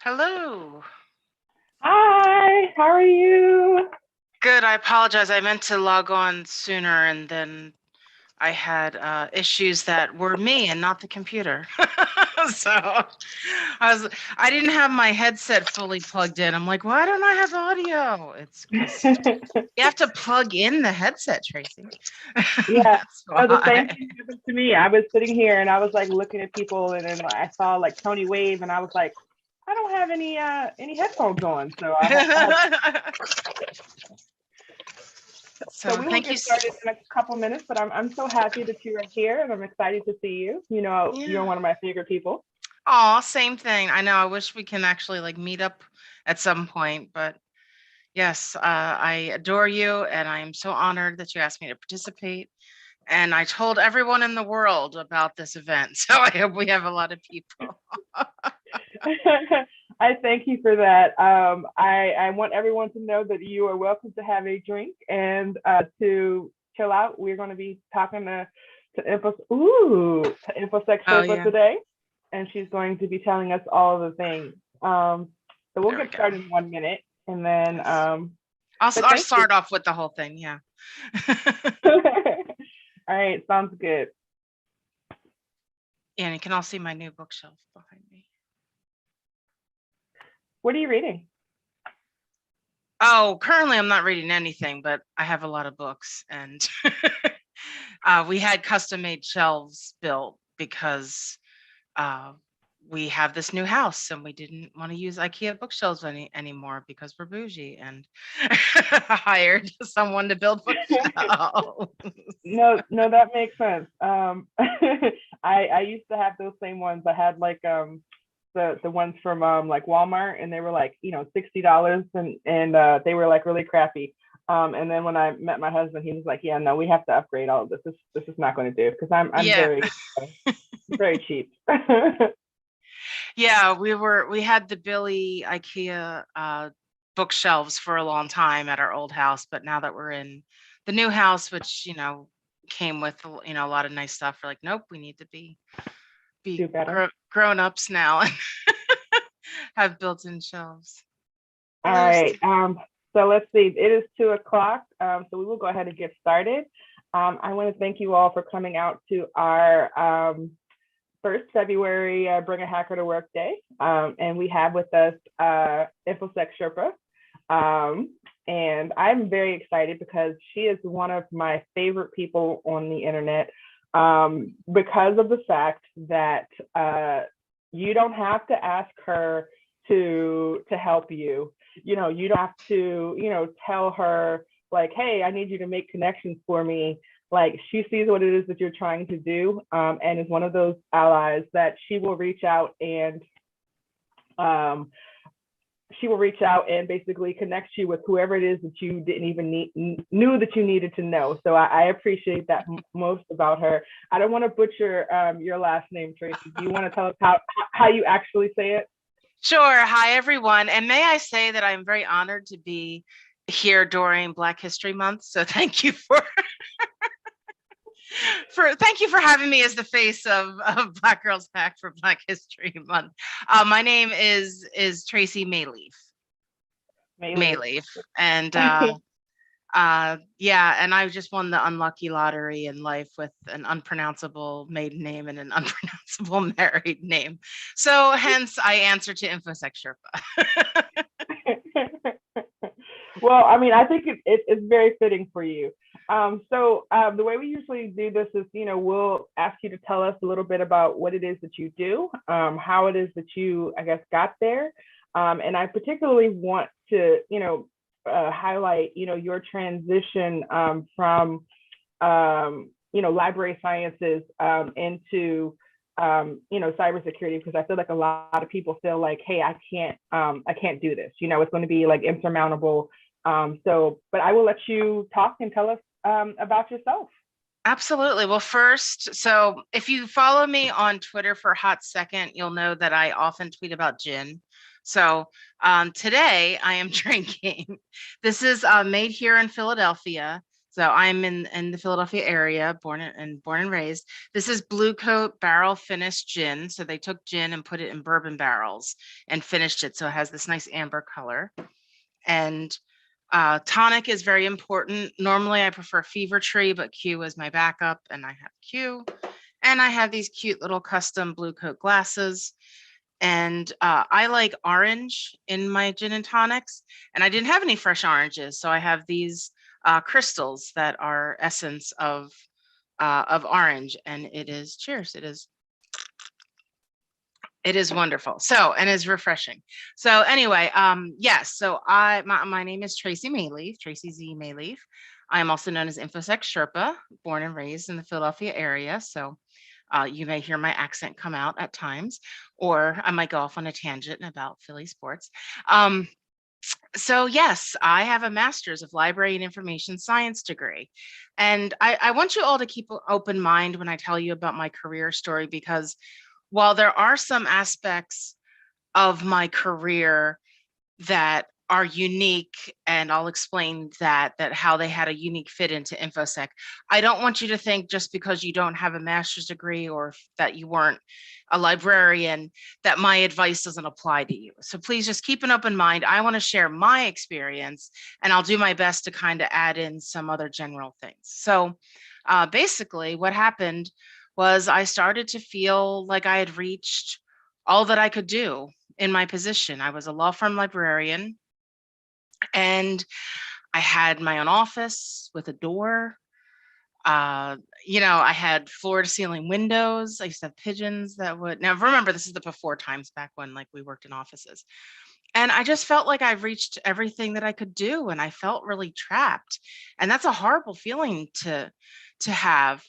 Hello. Hi, how are you? Good. I apologize. I meant to log on sooner, and then I had issues that were me and not the computer. So I didn't have my headset fully plugged in. I'm like, why don't I have audio? It's because you have to plug in the headset, Tracy. Yeah, the same thing happened to me. I was sitting here and I was like looking at people, and then I saw like Tony wave, and I was like, I don't have any headphones on, so so we will get started in a couple minutes. But I'm so happy that you are here, and I'm excited to see you. You know, you're one of my favorite people. Oh, same thing. I know. I wish we can actually like meet up at some point, but yes, I adore you, and I am so honored that you asked me to participate. And I told everyone in the world about this event, so I hope we have a lot of people. I thank you for that. I want everyone to know that you are welcome to have a drink and to chill out. We're going to be talking to InfoSec Sherpa today, and she's going to be telling us all of the things. So we'll get started in 1 minute, and then I'll start off with the whole thing. Yeah. All right, sounds good. And you can all see my new bookshelf behind me. What are you reading? Oh, currently I'm not reading anything, but I have a lot of books, and we had custom-made shelves built because we have this new house, and we didn't want to use IKEA bookshelves anymore because we're bougie, and hired someone to build bookshelves. No, that makes sense. I used to have those same ones. I had like the ones from like Walmart, and they were like, you know, $60, and they were like really crappy. And then when I met my husband, he was like, yeah, no, we have to upgrade all of this. This is not going to do, because I'm very very cheap. Yeah, we had the Billy IKEA bookshelves for a long time at our old house, but now that we're in the new house, which, you know, came with, you know, a lot of nice stuff, we're like, nope, we need to be grown-ups now and have built-in shelves. All Hello. right. So let's see. It is 2 o'clock. So we will go ahead and get started. I want to thank you all for coming out to our first February Bring a Hacker to Work Day. And we have with us InfoSec Sherpa. And I'm very excited because she is one of my favorite people on the internet because of the fact that you don't have to ask her to help you. You know, you don't have to, tell her like, hey, I need you to make connections for me. Like, she sees what it is that you're trying to do, and is one of those allies that she will reach out and basically connect you with whoever it is that you didn't even knew that you needed to know. So I appreciate that most about her. I don't want to butcher your last name, Tracy. Do you want to tell us how you actually say it? Sure. Hi, everyone. And may I say that I'm very honored to be here during Black History Month. So thank you thank you for having me as the face of Black Girls Pack for Black History Month. My name is Tracy Maleeff. Maleeff. And yeah, and I just won the unlucky lottery in life with an unpronounceable maiden name and an unpronounceable married name. So hence I answer to InfoSec Sherpa. Well, I mean, I think it's very fitting for you. So the way we usually do this is, we'll ask you to tell us a little bit about what it is that you do, how it is that you, I guess, got there. And I particularly want to, highlight, your transition from, library sciences into, cybersecurity, because I feel like a lot of people feel like, hey, I can't do this. It's going to be like insurmountable. But I will let you talk and tell us about yourself. Absolutely. Well, first, so if you follow me on Twitter for a hot second, you'll know that I often tweet about gin. So today I am drinking. This is made here in Philadelphia. So I'm in the Philadelphia area, born and raised. This is Blue Coat barrel finished gin. So they took gin and put it in bourbon barrels and finished it. So it has this nice amber color. And tonic is very important. Normally I prefer Fever Tree, but Q is my backup, and I have Q. And I have these cute little custom Blue Coat glasses. And I like orange in my gin and tonics, and I didn't have any fresh oranges, so I have these crystals that are essence of orange, and it is, cheers, it is wonderful. So, and it's refreshing. So anyway, yes, so my name is Tracy Maleeff, Tracy Z Maleeff. I am also known as InfoSec Sherpa, born and raised in the Philadelphia area. So you may hear my accent come out at times, or I might go off on a tangent about Philly sports. So yes, I have a master's of library and information science degree. And I want you all to keep an open mind when I tell you about my career story, because while there are some aspects of my career that are unique, and I'll explain that how they had a unique fit into InfoSec, I don't want you to think just because you don't have a master's degree or that you weren't a librarian that my advice doesn't apply to you. So please just keep an open mind. I want to share my experience, and I'll do my best to kind of add in some other general things. So basically what happened was I started to feel like I had reached all that I could do in my position. I was a law firm librarian, and I had my own office with a door. I had floor to ceiling windows. I used to have pigeons that would, now remember, this is the before times, back when like we worked in offices. And I just felt like I've reached everything that I could do, and I felt really trapped. And that's a horrible feeling to have.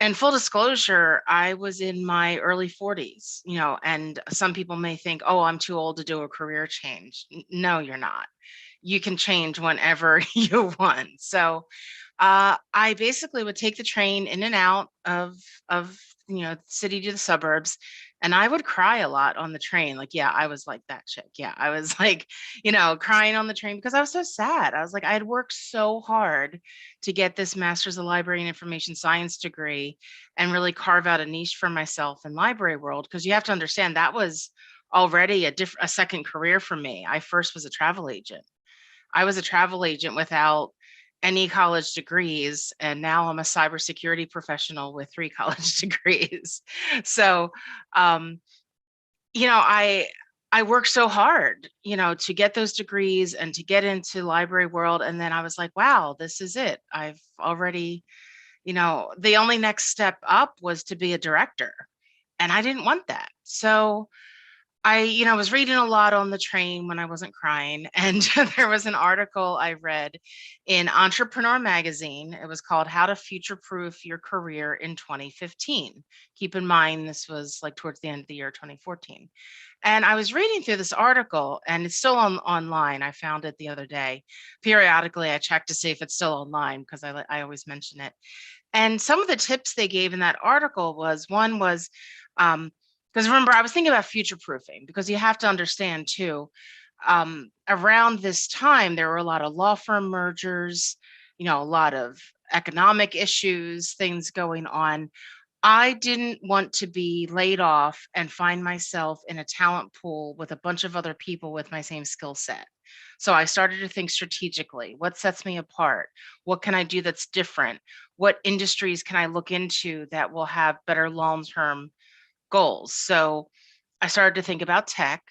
And full disclosure, I was in my early 40s, and some people may think, oh, I'm too old to do a career change. No, you're not. You can change whenever you want. So I basically would take the train in and out of city to the suburbs, and I would cry a lot on the train. Like, yeah, I was like that chick. Yeah, I was like, crying on the train because I was so sad. I was like, I had worked so hard to get this master's of library and information science degree and really carve out a niche for myself in library world. Because you have to understand, that was already a second career for me. I first was a travel agent. I was a travel agent without any college degrees, and now I'm a cybersecurity professional with 3 college degrees. So, um, you know, I worked so hard, to get those degrees and to get into library world. And then I was like, wow, this is it. I've already, the only next step up was to be a director. And I didn't want that. So I was reading a lot on the train when I wasn't crying. And there was an article I read in Entrepreneur Magazine. It was called How to Future Proof Your Career in 2015. Keep in mind, this was like towards the end of the year, 2014. And I was reading through this article, and it's still online. I found it the other day. Periodically, I check to see if it's still online because I always mention it. And some of the tips they gave in that article one was, because remember, I was thinking about future proofing, because you have to understand too, around this time, there were a lot of law firm mergers, a lot of economic issues, things going on. I didn't want to be laid off and find myself in a talent pool with a bunch of other people with my same skill set. So I started to think strategically. What sets me apart? What can I do that's different? What industries can I look into that will have better long-term goals? So I started to think about tech.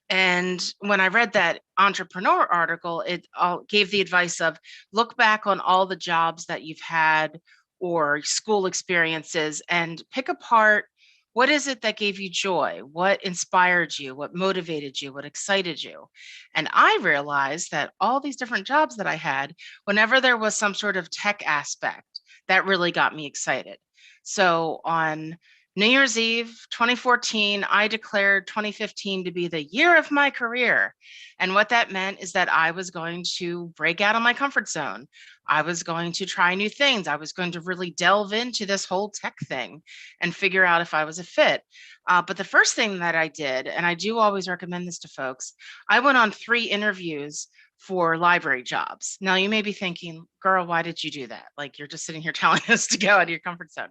And when I read that entrepreneur article, it gave the advice of look back on all the jobs that you've had or school experiences and pick apart what is it that gave you joy? What inspired you? What motivated you? What excited you? And I realized that all these different jobs that I had, whenever there was some sort of tech aspect, that really got me excited. So on New Year's Eve 2014, I declared 2015 to be the year of my career. And what that meant is that I was going to break out of my comfort zone. I was going to try new things. I was going to really delve into this whole tech thing and figure out if I was a fit. But the first thing that I did, and I do always recommend this to folks, I went on 3 interviews for library jobs. Now you may be thinking, girl, why did you do that? Like, you're just sitting here telling us to go out of your comfort zone.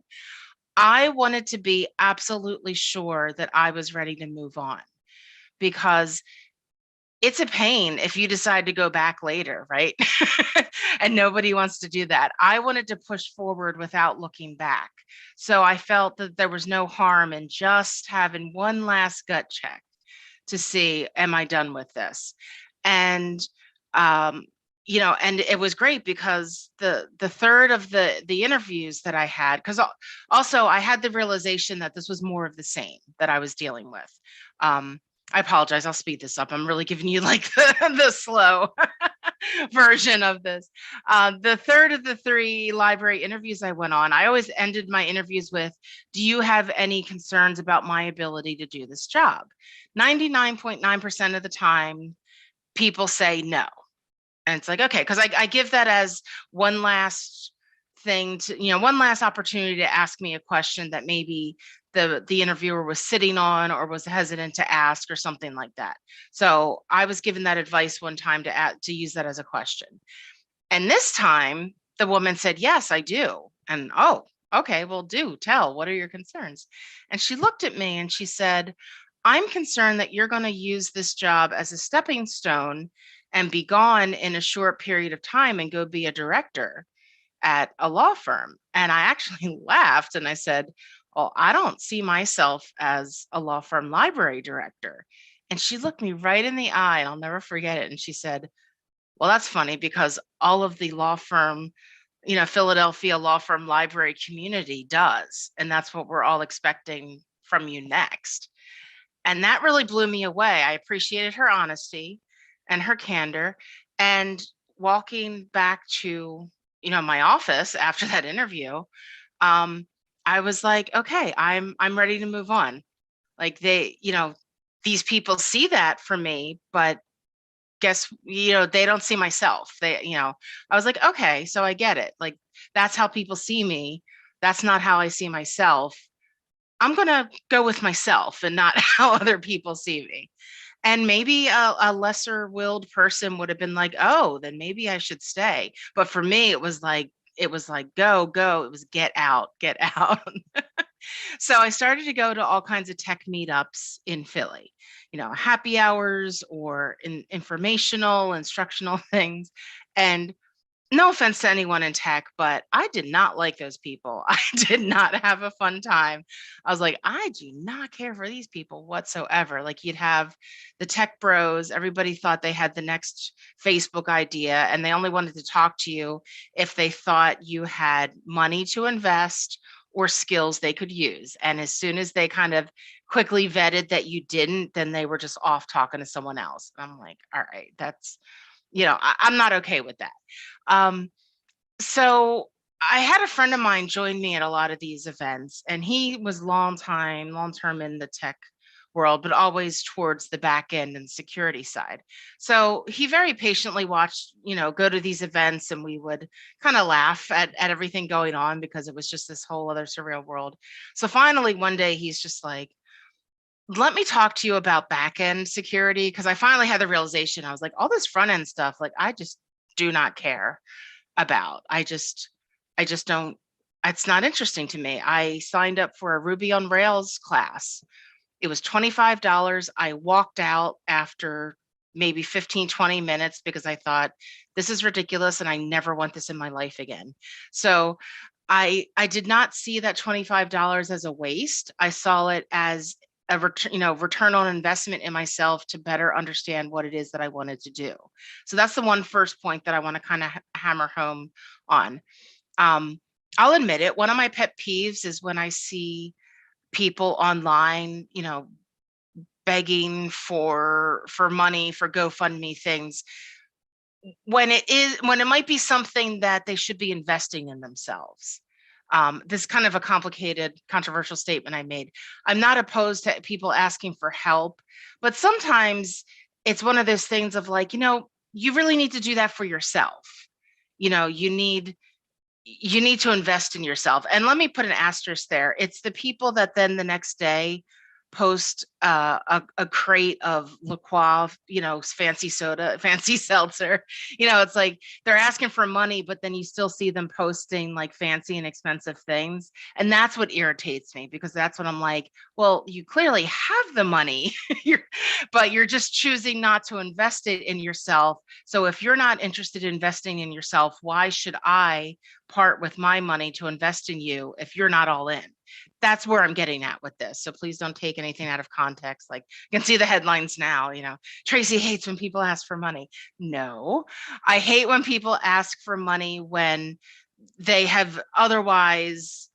I wanted to be absolutely sure that I was ready to move on, because it's a pain if you decide to go back later, right? And nobody wants to do that. I wanted to push forward without looking back. So I felt that there was no harm in just having one last gut check to see, am I done with this? And and it was great because the third of the interviews that I had, because also I had the realization that this was more of the same that I was dealing with. I apologize, I'll speed this up. I'm really giving you like the slow version of this. The third of the 3 library interviews I went on, I always ended my interviews with, do you have any concerns about my ability to do this job? 99.9% of the time, people say no. And it's like, okay, because I give that as one last thing to, one last opportunity to ask me a question that maybe the interviewer was sitting on or was hesitant to ask or something like that. So I was given that advice one time to use that as a question. And this time the woman said, yes, I do. And oh, okay, well, do tell, what are your concerns? And she looked at me and she said, I'm concerned that you're going to use this job as a stepping stone and be gone in a short period of time and go be a director at a law firm. And I actually laughed and I said, oh, I don't see myself as a law firm library director. And she looked me right in the eye, and I'll never forget it. And she said, well, that's funny because all of the law firm, Philadelphia law firm library community does. And that's what we're all expecting from you next. And that really blew me away. I appreciated her honesty and her candor. And walking back to, my office after that interview, I was like, okay, I'm ready to move on. Like these people see that for me, but they don't see myself. I was like, okay, so I get it. Like, that's how people see me. That's not how I see myself. I'm going to go with myself and not how other people see me. And maybe a lesser willed person would have been like, oh, then maybe I should stay. But for me, it was like, go. It was get out. So I started to go to all kinds of tech meetups in Philly, happy hours or informational, instructional things. And no offense to anyone in tech, but I did not like those people. I did not have a fun time. I was like, I do not care for these people whatsoever. Like, you'd have the tech bros, everybody thought they had the next Facebook idea, and they only wanted to talk to you if they thought you had money to invest or skills they could use. And as soon as they kind of quickly vetted that you didn't, then they were just off talking to someone else. I'm like, all right, that's, I'm not okay with that. Um, so I had a friend of mine join me at a lot of these events, and he was long term in the tech world, but always towards the back end and security side. So he very patiently watched, go to these events, and we would kind of laugh at everything going on because it was just this whole other surreal world. So finally, one day he's just like, let me talk to you about back-end security, because I finally had the realization. I was like, all this front-end stuff, like, I just do not care about. I just don't, it's not interesting to me. I signed up for a Ruby on Rails class. It was $25. I walked out after maybe 15, 20 minutes because I thought, this is ridiculous and I never want this in my life again. So I did not see that $25 as a waste. I saw it as a return on investment in myself to better understand what it is that I wanted to do. So that's the first point that I want to kind of hammer home on. I'll admit it. One of my pet peeves is when I see people online, begging for money for GoFundMe things, when it might be something that they should be investing in themselves. This is kind of a complicated, controversial statement I made. I'm not opposed to people asking for help, but sometimes it's one of those things of like, you really need to do that for yourself. You need to invest in yourself. And let me put an asterisk there. It's the people that then the next day post a crate of La Croix, fancy soda, fancy seltzer. It's like they're asking for money, but then you still see them posting like fancy and expensive things. And that's what irritates me, because that's what I'm like, well, you clearly have the money, but you're just choosing not to invest it in yourself. So if you're not interested in investing in yourself, why should I part with my money to invest in you if you're not all in? That's where I'm getting at with this. So please don't take anything out of context. Like, you can see the headlines now, Tracy hates when people ask for money. No, I hate when people ask for money when they have otherwise,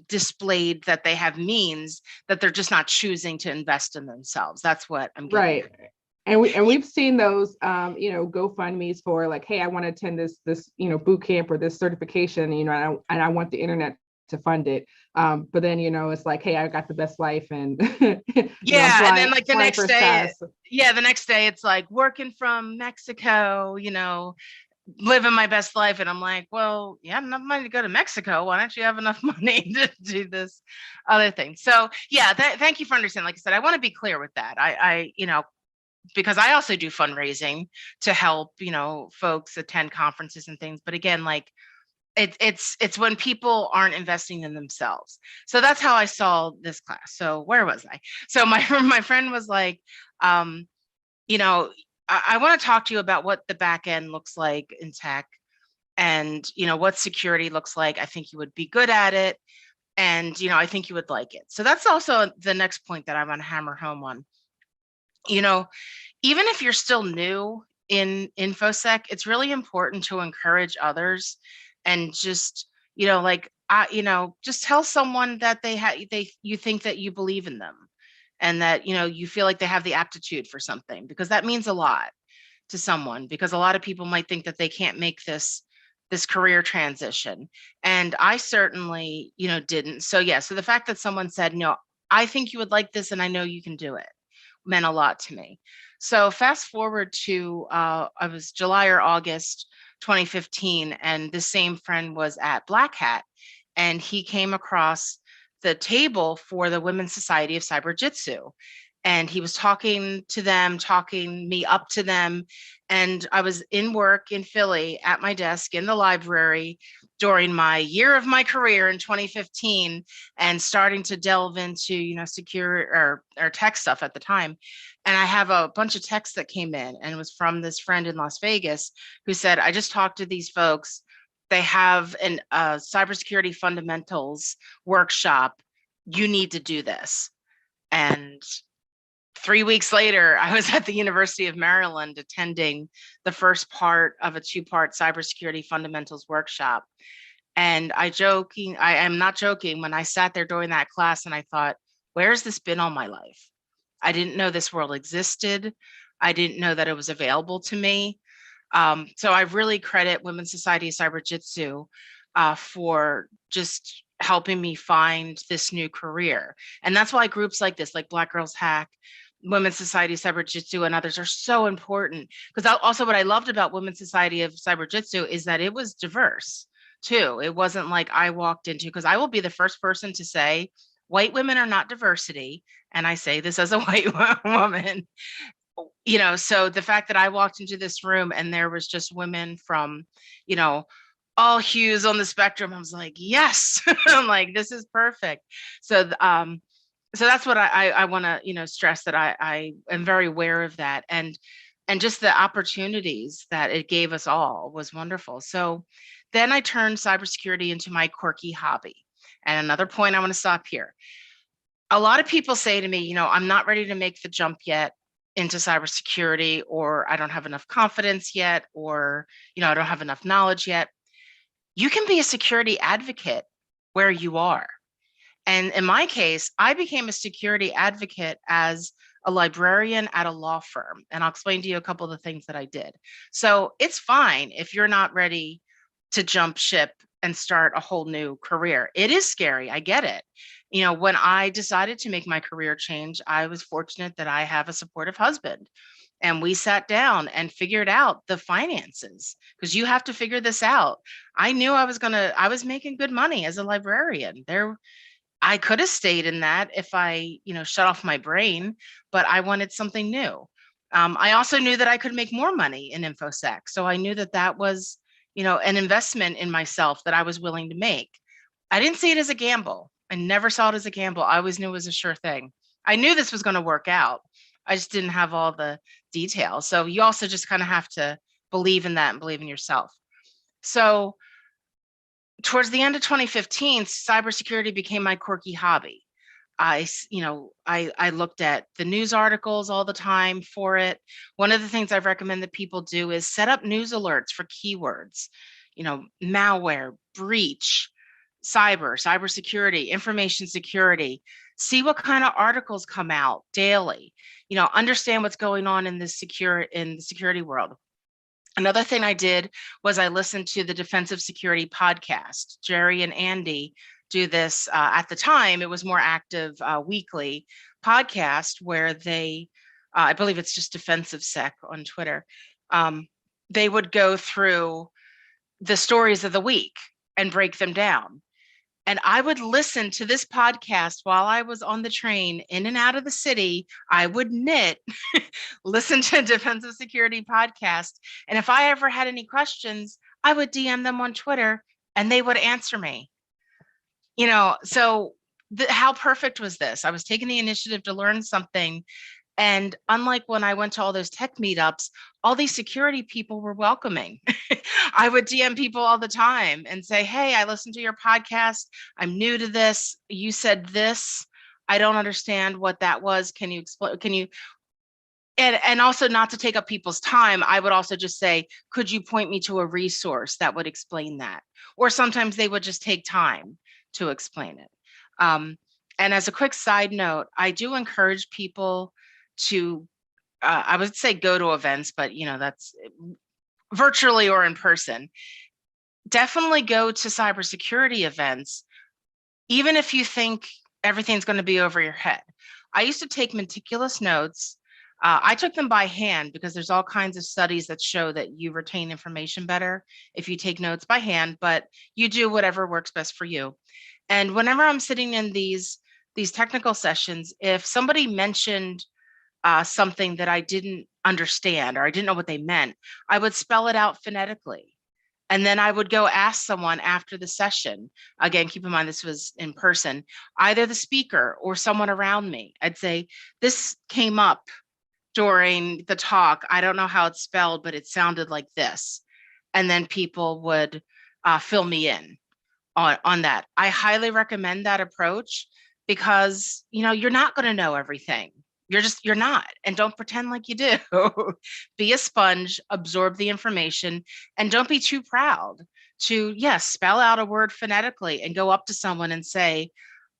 displayed that they have means that they're just not choosing to invest in themselves. That's what I'm getting right. At. And we've seen those, GoFundMe's for like, hey, I want to attend this boot camp or this certification, and I want the internet to fund it. But then, it's like, hey, I got the best life, and yeah, flying, and then like the next day, the next day it's like working from Mexico, living my best life. And I'm like, well, you have enough money to go to Mexico. Why don't you have enough money to do this other thing? So yeah, thank you for understanding. Like I said, I want to be clear with that. I because I also do fundraising to help, folks attend conferences and things. But again, like, it's when people aren't investing in themselves. So that's how I saw this class. So where was I? So my friend was like, I want to talk to you about what the back end looks like in tech, and what security looks like. I think you would be good at it, and I think you would like it. So that's also the next point that I want to hammer home on. Even if you're still new in infosec, it's really important to encourage others, and just just tell someone that you think that you believe in them, and that you feel like they have the aptitude for something, because that means a lot to someone, because a lot of people might think that they can't make this career transition, and I certainly didn't. So yeah, so the fact that someone said, no, I think you would like this and I know you can do it, meant a lot to me. So fast forward to I was July or August 2015, and the same friend was at Black Hat, and he came across the table for the Women's Society of Cyber Jitsu. and he was talking to them, talking me up to them. And I was in work in Philly at my desk in the library during my year of my career in 2015, and starting to delve into, secure or tech stuff at the time. And I have a bunch of texts that came in, and it was from this friend in Las Vegas who said, I just talked to these folks. They have an cybersecurity fundamentals workshop. You need to do this. And 3 weeks later, I was at the University of Maryland attending the first part of a 2-part cybersecurity fundamentals workshop. And I am not joking, when I sat there during that class and I thought, where's this been all my life? I didn't know this world existed. I didn't know that it was available to me. So I really credit Women's Society of Cyber Jitsu for just helping me find this new career. And that's why groups like this, like Black Girls Hack, Women's Society of Cyber Jitsu, and others are so important. Because also what I loved about Women's Society of Cyber Jitsu is that it was diverse too. It wasn't like I walked into, because I will be the first person to say, white women are not diversity. And I say this as a white woman. So the fact that I walked into this room and there was just women from, all hues on the spectrum, I was like, yes. I'm like, this is perfect. So that's what I want to stress, that I am very aware of that, and just the opportunities that it gave us all was wonderful. So then I turned cybersecurity into my quirky hobby. And another point, I want to stop here. A lot of people say to me, I'm not ready to make the jump yet into cybersecurity, or I don't have enough confidence yet, or I don't have enough knowledge yet. You can be a security advocate where you are. And in my case, I became a security advocate as a librarian at a law firm. And I'll explain to you a couple of the things that I did. So it's fine if you're not ready to jump ship and start a whole new career. It is scary. I get it. When I decided to make my career change, I was fortunate that I have a supportive husband. And we sat down and figured out the finances, because you have to figure this out. I knew I was making good money as a librarian. I could have stayed in that if I, shut off my brain, but I wanted something new. I also knew that I could make more money in InfoSec. So I knew that that was, an investment in myself that I was willing to make. I didn't see it as a gamble. I never saw it as a gamble. I always knew it was a sure thing. I knew this was going to work out. I just didn't have all the details. So you also just kind of have to believe in that and believe in yourself. So towards the end of 2015, cybersecurity became my quirky hobby. I looked at the news articles all the time for it. One of the things I recommend that people do is set up news alerts for keywords, malware, breach, cybersecurity, information security. See what kind of articles come out daily. Understand what's going on in the security world. Another thing I did was I listened to the Defensive Security podcast. Jerry and Andy do this. At the time, it was more active weekly podcast where they, I believe it's just Defensive Sec on Twitter. They would go through the stories of the week and break them down. And I would listen to this podcast while I was on the train in and out of the city. I would knit, listen to Defensive Security podcast. And if I ever had any questions, I would DM them on Twitter and they would answer me. So how perfect was this? I was taking the initiative to learn something. And unlike when I went to all those tech meetups, all these security people were welcoming. I would DM people all the time and say, hey, I listened to your podcast. I'm new to this. You said this. I don't understand what that was. Can you explain? And also, not to take up people's time, I would also just say, could you point me to a resource that would explain that? Or sometimes they would just take time to explain it. And as a quick side note, I do encourage people to, I would say go to events, but that's virtually or in person. Definitely go to cybersecurity events, even if you think everything's going to be over your head. I used to take meticulous notes. I took them by hand because there's all kinds of studies that show that you retain information better if you take notes by hand, but you do whatever works best for you. And whenever I'm sitting in these these technical sessions, if somebody mentioned something that I didn't understand or I didn't know what they meant, I would spell it out phonetically. And then I would go ask someone after the session. Again, keep in mind, this was in person, either the speaker or someone around me. I'd say, this came up during the talk. I don't know how it's spelled, but it sounded like this. And then people would fill me in on that. I highly recommend that approach because, you're not going to know everything. You're not. And don't pretend like you do. Be a sponge, absorb the information, and don't be too proud to, yes, spell out a word phonetically and go up to someone and say,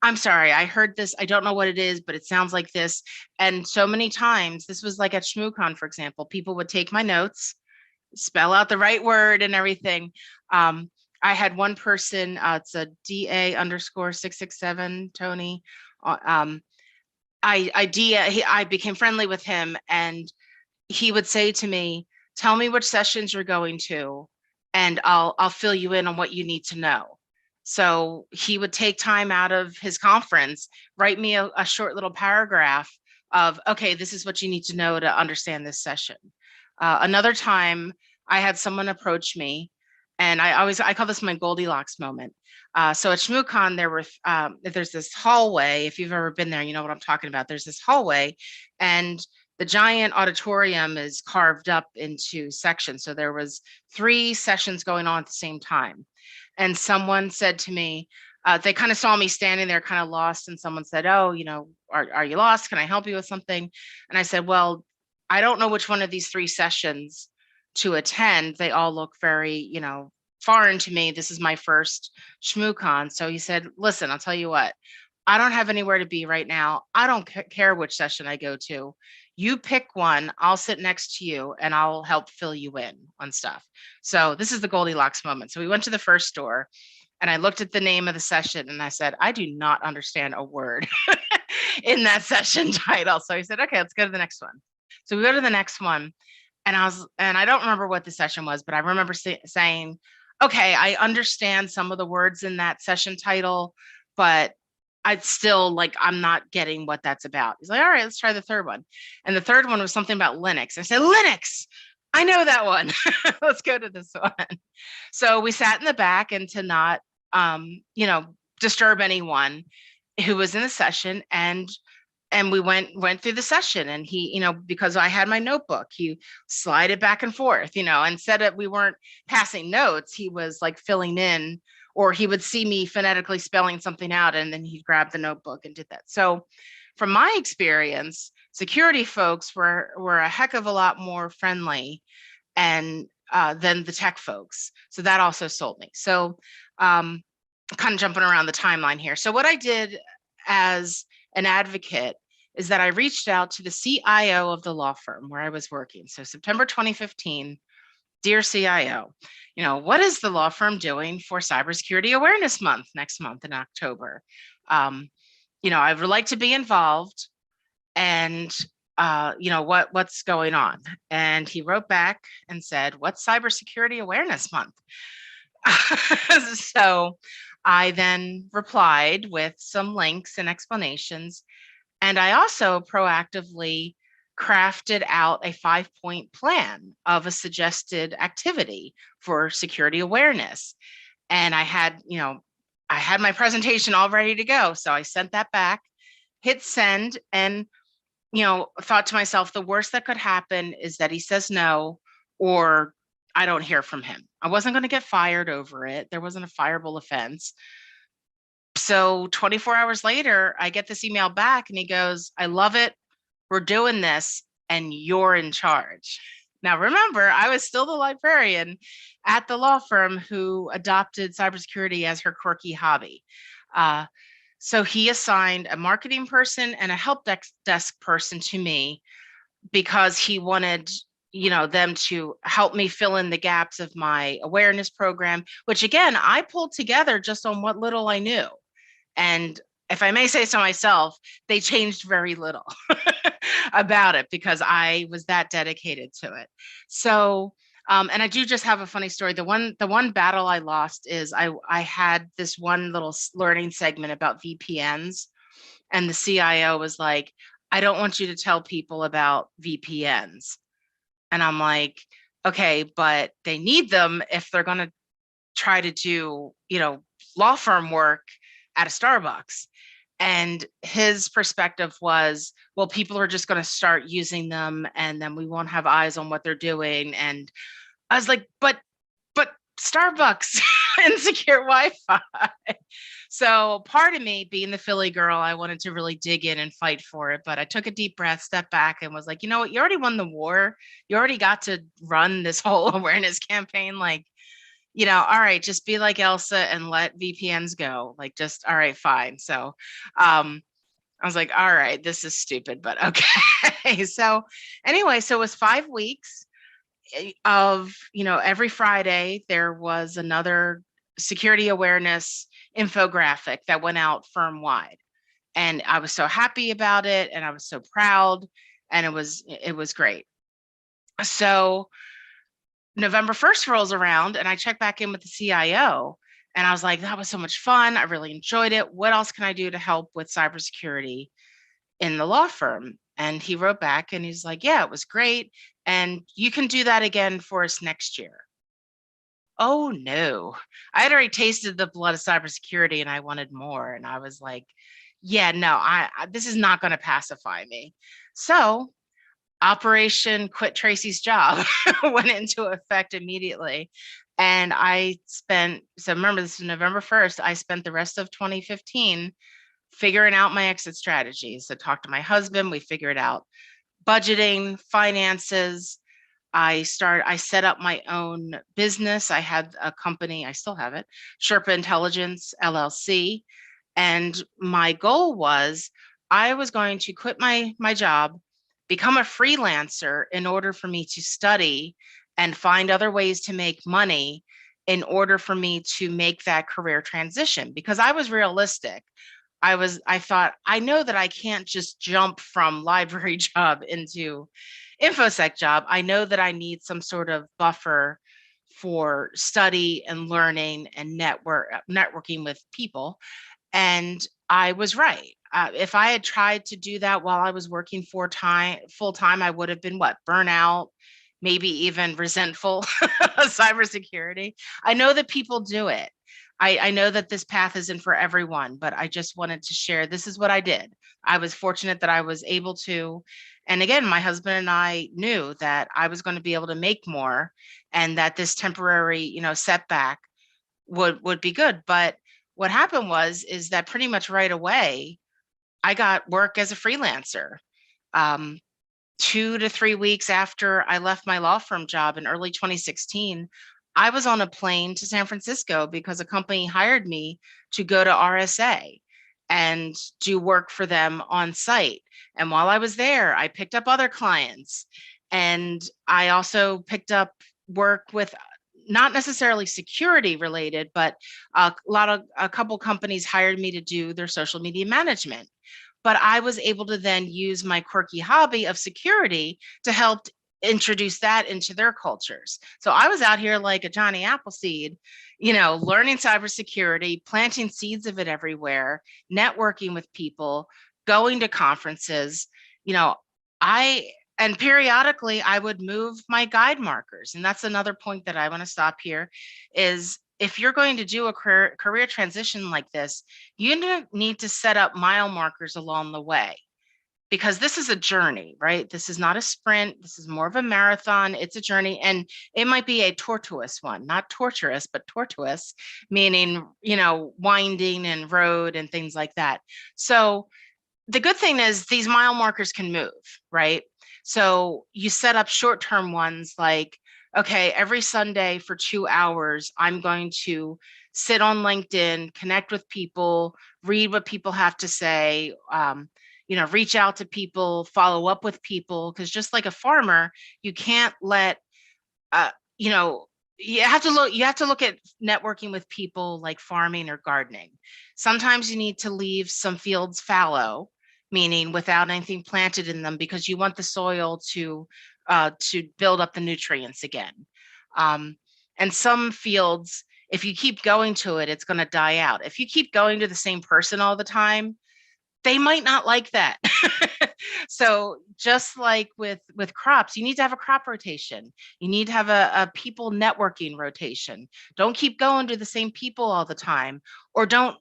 I'm sorry, I heard this. I don't know what it is, but it sounds like this. And so many times, this was like at ShmooCon, for example, people would take my notes, spell out the right word and everything. I had one person, it's a DA_667, Tony. I became friendly with him, and he would say to me, tell me which sessions you're going to, and I'll fill you in on what you need to know. So he would take time out of his conference, write me a short little paragraph of, okay, this is what you need to know to understand this session. Another time I had someone approach me, and I call this my Goldilocks moment. So at ShmooCon, there's this hallway. If you've ever been there, you know what I'm talking about. There's this hallway, and the giant auditorium is carved up into sections. So there was 3 sessions going on at the same time. And someone said to me, they kind of saw me standing there kind of lost, and someone said, oh, are you lost? Can I help you with something? And I said, well, I don't know which one of these 3 sessions to attend. They all look very, foreign to me. This is my first ShmooCon. So he said, listen, I'll tell you what, I don't have anywhere to be right now. I don't care which session I go to. You pick one, I'll sit next to you and I'll help fill you in on stuff. So this is the Goldilocks moment. So we went to the first store, and I looked at the name of the session and I said, I do not understand a word in that session title. So he said, okay, let's go to the next one. So we go to the next one, and I don't remember what the session was, but I remember saying, okay, I understand some of the words in that session title, but I'd still I'm not getting what that's about. He's like, all right, let's try the third one. And the third one was something about Linux. I said, Linux, I know that one. Let's go to this one. So we sat in the back, and to not, disturb anyone who was in the session, and we went through the session, and he, because I had my notebook, he slid it back and forth, instead of, we weren't passing notes, he was filling in, or he would see me phonetically spelling something out, and then he'd grab the notebook and did that. So from my experience, security folks were a heck of a lot more friendly and than the tech folks. So that also sold me. So kind of jumping around the timeline here. So what I did as an advocate is that I reached out to the CIO of the law firm where I was working. So September 2015, dear CIO, what is the law firm doing for Cybersecurity Awareness Month next month in October? I would like to be involved, and what's going on? And he wrote back and said, what's Cybersecurity Awareness Month? So I then replied with some links and explanations. And I also proactively crafted out a 5-point plan of a suggested activity for security awareness. And I had my presentation all ready to go. So I sent that back, hit send, and, thought to myself, the worst that could happen is that he says no, or I don't hear from him. I wasn't going to get fired over it. There wasn't a fireable offense. So 24 hours later, I get this email back, and he goes, I love it. We're doing this, and you're in charge. Now, remember, I was still the librarian at the law firm who adopted cybersecurity as her quirky hobby. So he assigned a marketing person and a help desk person to me because he wanted them to help me fill in the gaps of my awareness program, which again, I pulled together just on what little I knew. And if I may say so myself, they changed very little about it because I was that dedicated to it. So, and I do just have a funny story. The one battle I lost is I had this one little learning segment about VPNs. And the CIO was like, I don't want you to tell people about VPNs. And I'm like, okay, but they need them if they're going to try to do, law firm work at a Starbucks. And his perspective was, well, people are just going to start using them and then we won't have eyes on what they're doing. And I was like, but Starbucks and secure Wi-Fi. So part of me, being the Philly girl, I wanted to really dig in and fight for it. But I took a deep breath, stepped back, and was like, you know what? You already won the war. You already got to run this whole awareness campaign. Like, all right, just be like Elsa and let VPNs go. Like, just, all right, fine. So I was like, all right, this is stupid, but okay. So anyway, so it was 5 weeks of, every Friday there was another security awareness infographic that went out firm wide. And I was so happy about it and I was so proud and it was great. So November 1st rolls around and I check back in with the CIO and I was like, that was so much fun. I really enjoyed it. What else can I do to help with cybersecurity in the law firm? And he wrote back and he's like, yeah, it was great. And you can do that again for us next year. Oh no, I had already tasted the blood of cybersecurity and I wanted more. And I was like, yeah, no, this is not going to pacify me. So Operation Quit Tracy's Job went into effect immediately. And so remember, this is November 1st. I spent the rest of 2015 figuring out my exit strategies. So talked to my husband, we figured out budgeting, finances. I set up my own business. I had a company, I still have it, Sherpa Intelligence LLC. And my goal was I was going to quit my job, become a freelancer in order for me to study and find other ways to make money in order for me to make that career transition, because I was realistic. I thought, I know that I can't just jump from library job into infosec job. I know that I need some sort of buffer for study and learning and networking with people. And I was right. If I had tried to do that while I was working full time, I would have been burnout, maybe even resentful of cybersecurity. I know that people do it. I know that this path isn't for everyone, but I just wanted to share, this is what I did. I was fortunate that I was able to. And again, my husband and I knew that I was going to be able to make more and that this temporary, setback would be good. But what happened is that pretty much right away, I got work as a freelancer. 2 to 3 weeks after I left my law firm job in early 2016, I was on a plane to San Francisco because a company hired me to go to RSA and do work for them on site. And while I was there, I picked up other clients. And I also picked up work with not necessarily security related, but a couple companies hired me to do their social media management. But I was able to then use my quirky hobby of security to help introduce that into their cultures. So I was out here like a Johnny Appleseed, learning cybersecurity, planting seeds of it everywhere, networking with people, going to conferences. I and periodically I would move my guide markers. And that's another point that I want to stop here is, if you're going to do a career transition like this, you need to set up mile markers along the way, because this is a journey, right? This is not a sprint. This is more of a marathon. It's a journey, and it might be a tortuous one, not torturous, but tortuous, meaning, winding and road and things like that. So the good thing is these mile markers can move, right? So you set up short-term ones like, okay, every Sunday for 2 hours, I'm going to sit on LinkedIn, connect with people, read what people have to say, reach out to people, follow up with people. Because just like a farmer, you can't let, uh, you know, you have to look at networking with people like farming or gardening. Sometimes you need to leave some fields fallow, meaning without anything planted in them, because you want the soil to build up the nutrients again. And some fields, if you keep going to it, it's going to die out. If you keep going to the same person all the time, they might not like that. So just like with crops, you need to have a crop rotation. You need to have a people networking rotation. Don't keep going to the same people all the time, or don't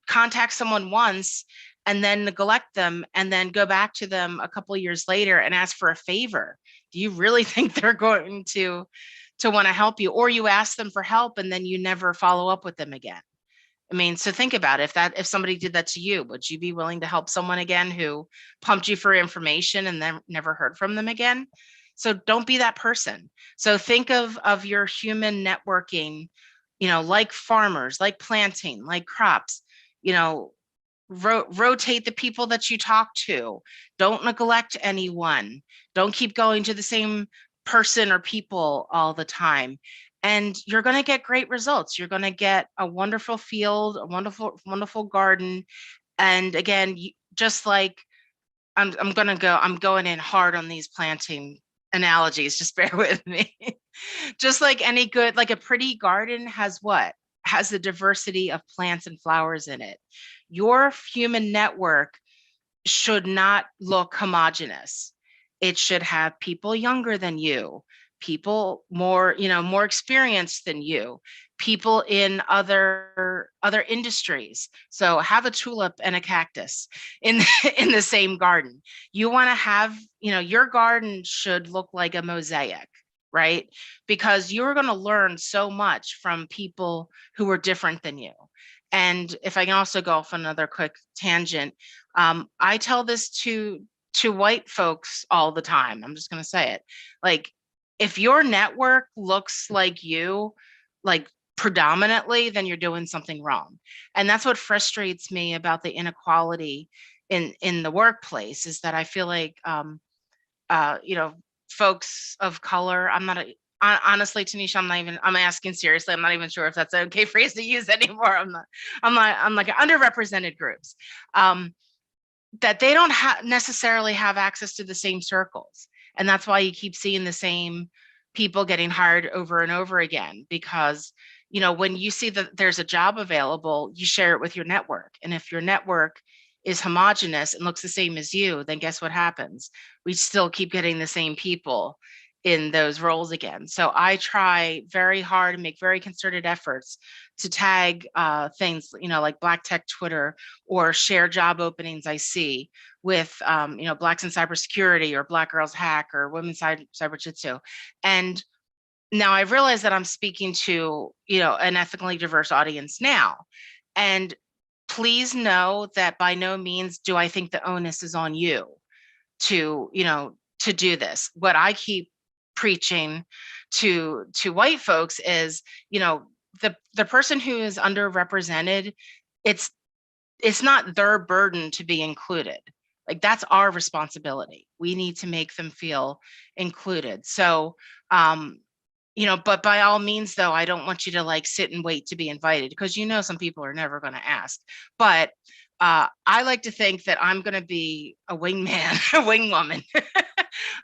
contact someone once and then neglect them and then go back to them a couple of years later and ask for a favor. Do you really think they're going to want to help you? Or you ask them for help and then you never follow up with them again. I mean, so think about it. If somebody did that to you, would you be willing to help someone again who pumped you for information and then never heard from them again? So don't be that person. So think of your human networking, like farmers, like planting, like crops, you know, rotate the people that you talk to. Don't neglect anyone. Don't keep going to the same person or people all the time. And you're going to get great results. You're going to get a wonderful field, a wonderful garden. And again, just like I'm going in hard on these planting analogies, just bear with me. Just like any good, like a pretty garden has what? Has the diversity of plants and flowers in it. Your human network should not look homogenous. It should have people younger than you, people more experienced than you, people in other industries. So have a tulip and a cactus in in the same garden. You want to have, your garden should look like a mosaic, right? Because you're going to learn so much from people who are different than you. And if I can also go off another quick tangent, I tell this to white folks all the time. I'm just going to say it. Like, if your network looks like you, like predominantly, then you're doing something wrong. And that's what frustrates me about the inequality in the workplace, is that I feel like, folks of color, honestly, Tanisha, I'm asking seriously. I'm not even sure if that's an okay phrase to use anymore. I'm like underrepresented groups. That they don't necessarily have access to the same circles. And that's why you keep seeing the same people getting hired over and over again, because, when you see that there's a job available, you share it with your network. And if your network is homogenous and looks the same as you, then guess what happens? We still keep getting the same people in those roles again. So I try very hard and make very concerted efforts to tag things, like Black Tech Twitter, or share job openings I see with, Blacks in Cybersecurity, or Black Girls Hack, or Women Cyber Jitsu. And now I realize that I'm speaking to, an ethnically diverse audience now. And please know that by no means do I think the onus is on you to do this. What I keep preaching to white folks is, the person who is underrepresented, it's not their burden to be included. Like, that's our responsibility. We need to make them feel included. So, but by all means, though, I don't want you to like sit and wait to be invited, because some people are never going to ask. But I like to think that I'm going to be a wingman, a wing woman.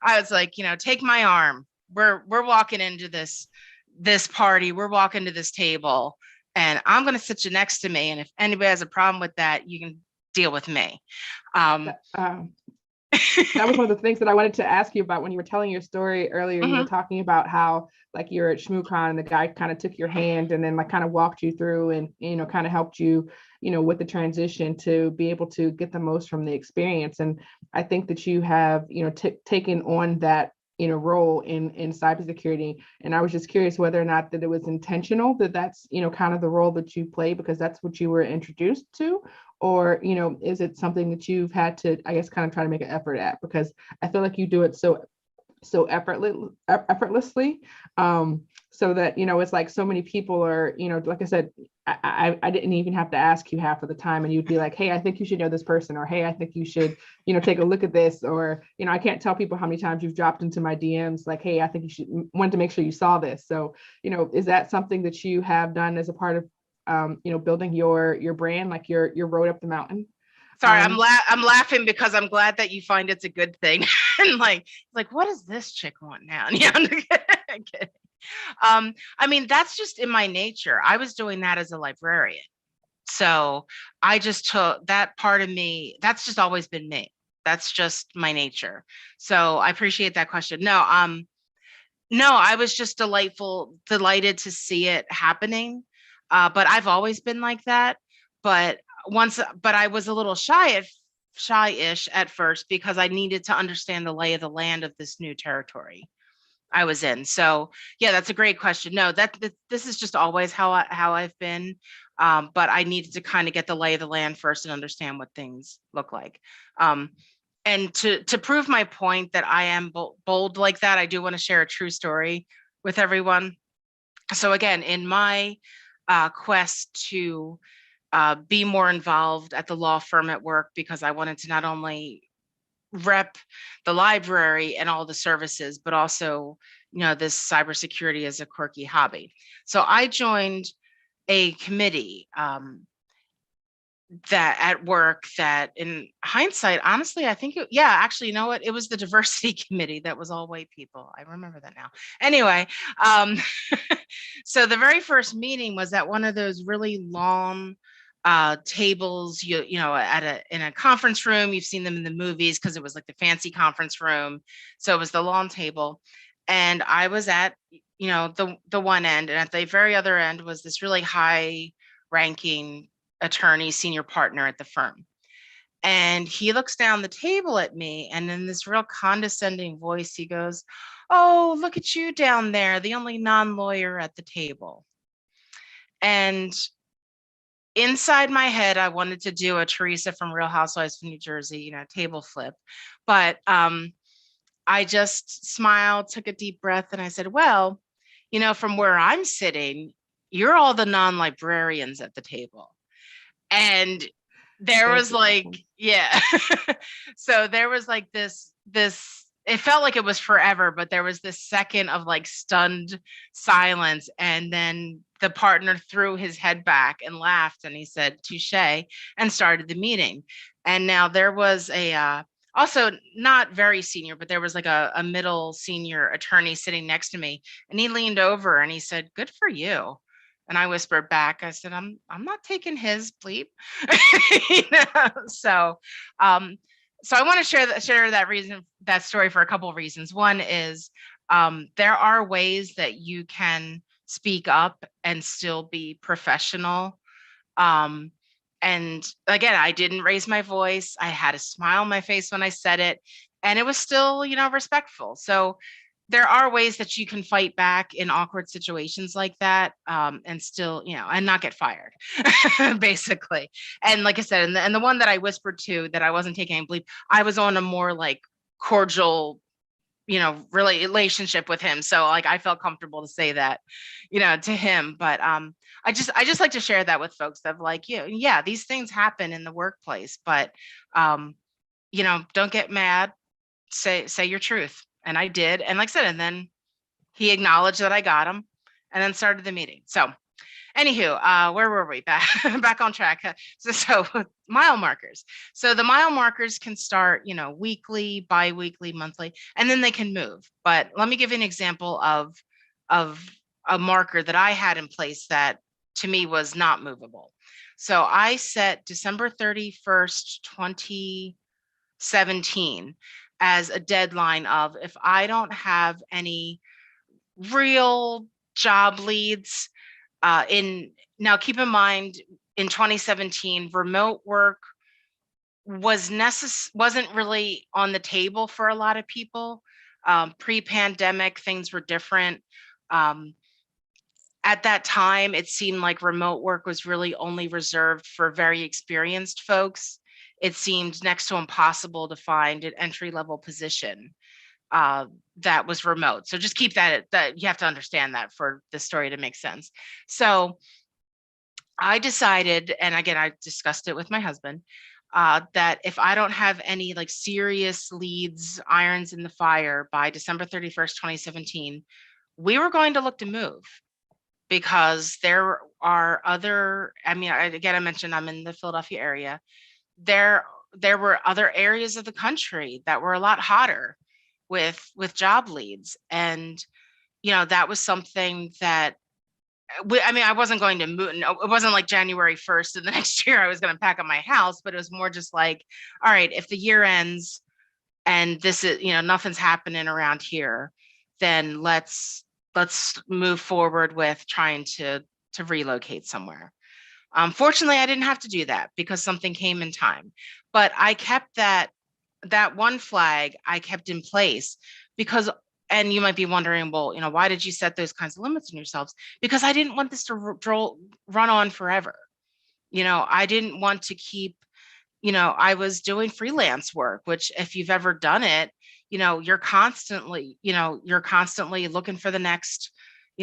I was like, take my arm. We're walking into this party. We're walking to this table, and I'm going to sit you next to me. And if anybody has a problem with that, you can deal with me. That was one of the things that I wanted to ask you about when you were telling your story earlier. You were talking about how, like, you're at ShmooCon and the guy kind of took your hand and then like kind of walked you through and kind of helped you, with the transition to be able to get the most from the experience. And I think that you have, taken on that, role in cybersecurity. And I was just curious whether or not that it was intentional, that that's, kind of the role that you play because that's what you were introduced to, or, is it something that you've had to, I guess, kind of try to make an effort at? Because I feel like you do it so effortlessly, so that, it's like so many people are, like I said, I didn't even have to ask you half of the time, and you'd be like, hey, I think you should know this person, or hey, I think you should, take a look at this, or, I can't tell people how many times you've dropped into my DMs like, hey, I think you should, want to make sure you saw this. So, is that something that you have done as a part of, building your brand, like your road up the mountain? Sorry, I'm laughing because I'm glad that you find it's a good thing. And like, what does this chick want now? Yeah, I'm kidding. I mean, that's just in my nature. I was doing that as a librarian. So I just took that part of me. That's just always been me. That's just my nature. So I appreciate that question. No, I was just delighted to see it happening. But I've always been like that. But but I was a little shy-ish at first because I needed to understand the lay of the land of this new territory I was in. So yeah, that's a great question. No, this is just always how I've been. But I needed to kind of get the lay of the land first and understand what things look like. Um, and to prove my point that I am bold like that, I do want to share a true story with everyone. So again, in my quest to be more involved at the law firm at work, because I wanted to not only rep the library and all the services, but also, this cybersecurity as a quirky hobby. So I joined a committee that at work that in hindsight, honestly, I think, actually, you know what? It was the diversity committee that was all white people. I remember that now. Anyway, so the very first meeting was at one of those really long tables, in a conference room. You've seen them in the movies because it was like the fancy conference room. So it was the long table. And I was at, the one end, and at the very other end was this really high ranking attorney, senior partner at the firm. And he looks down the table at me, and in this real condescending voice, he goes, "Oh, look at you down there, the only non-lawyer at the table." And inside my head, I wanted to do a Teresa from Real Housewives of New Jersey, table flip. But I just smiled, took a deep breath, and I said, "Well, from where I'm sitting, you're all the non-librarians at the table." And there was like, yeah. So there was like this, it felt like it was forever, but there was this second of like stunned silence. And then the partner threw his head back and laughed, and he said, "Touche," and started the meeting. And now there was also not very senior, but there was like a middle senior attorney sitting next to me, and he leaned over and he said, "Good for you." And I whispered back, I said, I'm not taking his bleep." So so I want to share that story for a couple of reasons. One is there are ways that you can speak up and still be professional. And again, I didn't raise my voice. I had a smile on my face when I said it, and it was still, respectful. So there are ways that you can fight back in awkward situations like that, and still, and not get fired, basically. And like I said, and the one that I whispered to that I wasn't taking a bleep, I was on a more like cordial, relationship with him. So like I felt comfortable to say that, to him. But I just like to share that with folks of like, yeah, these things happen in the workplace, but don't get mad, say your truth. And I did. And like I said, and then he acknowledged that I got him and then started the meeting. So anywho, where were we? Back on track. So mile markers. So the mile markers can start, weekly, bi-weekly, monthly, and then they can move. But let me give you an example of a marker that I had in place that to me was not movable. So I set December 31st, 2017 as a deadline of, if I don't have any real job leads now keep in mind, in 2017, remote work wasn't really on the table for a lot of people. Pre-pandemic, things were different. At that time, it seemed like remote work was really only reserved for very experienced folks. It seemed next to impossible to find an entry-level position that was remote. So just keep that you have to understand that for the story to make sense. So I decided, and again, I discussed it with my husband, that if I don't have any like serious leads, irons in the fire by December 31st, 2017, we were going to look to move, because there are other, I mentioned I'm in the Philadelphia area. There were other areas of the country that were a lot hotter with job leads. And, that was something that I mean, I wasn't going to move. No, it wasn't like January 1st and the next year I was going to pack up my house, but it was more just like, all right, if the year ends and this is, nothing's happening around here, then let's move forward with trying to relocate somewhere. Fortunately, I didn't have to do that because something came in time, but I kept that one flag I kept in place because, and you might be wondering, well, why did you set those kinds of limits on yourselves? Because I didn't want this to run on forever. I didn't want to keep, I was doing freelance work, which if you've ever done it, you're constantly looking for the next,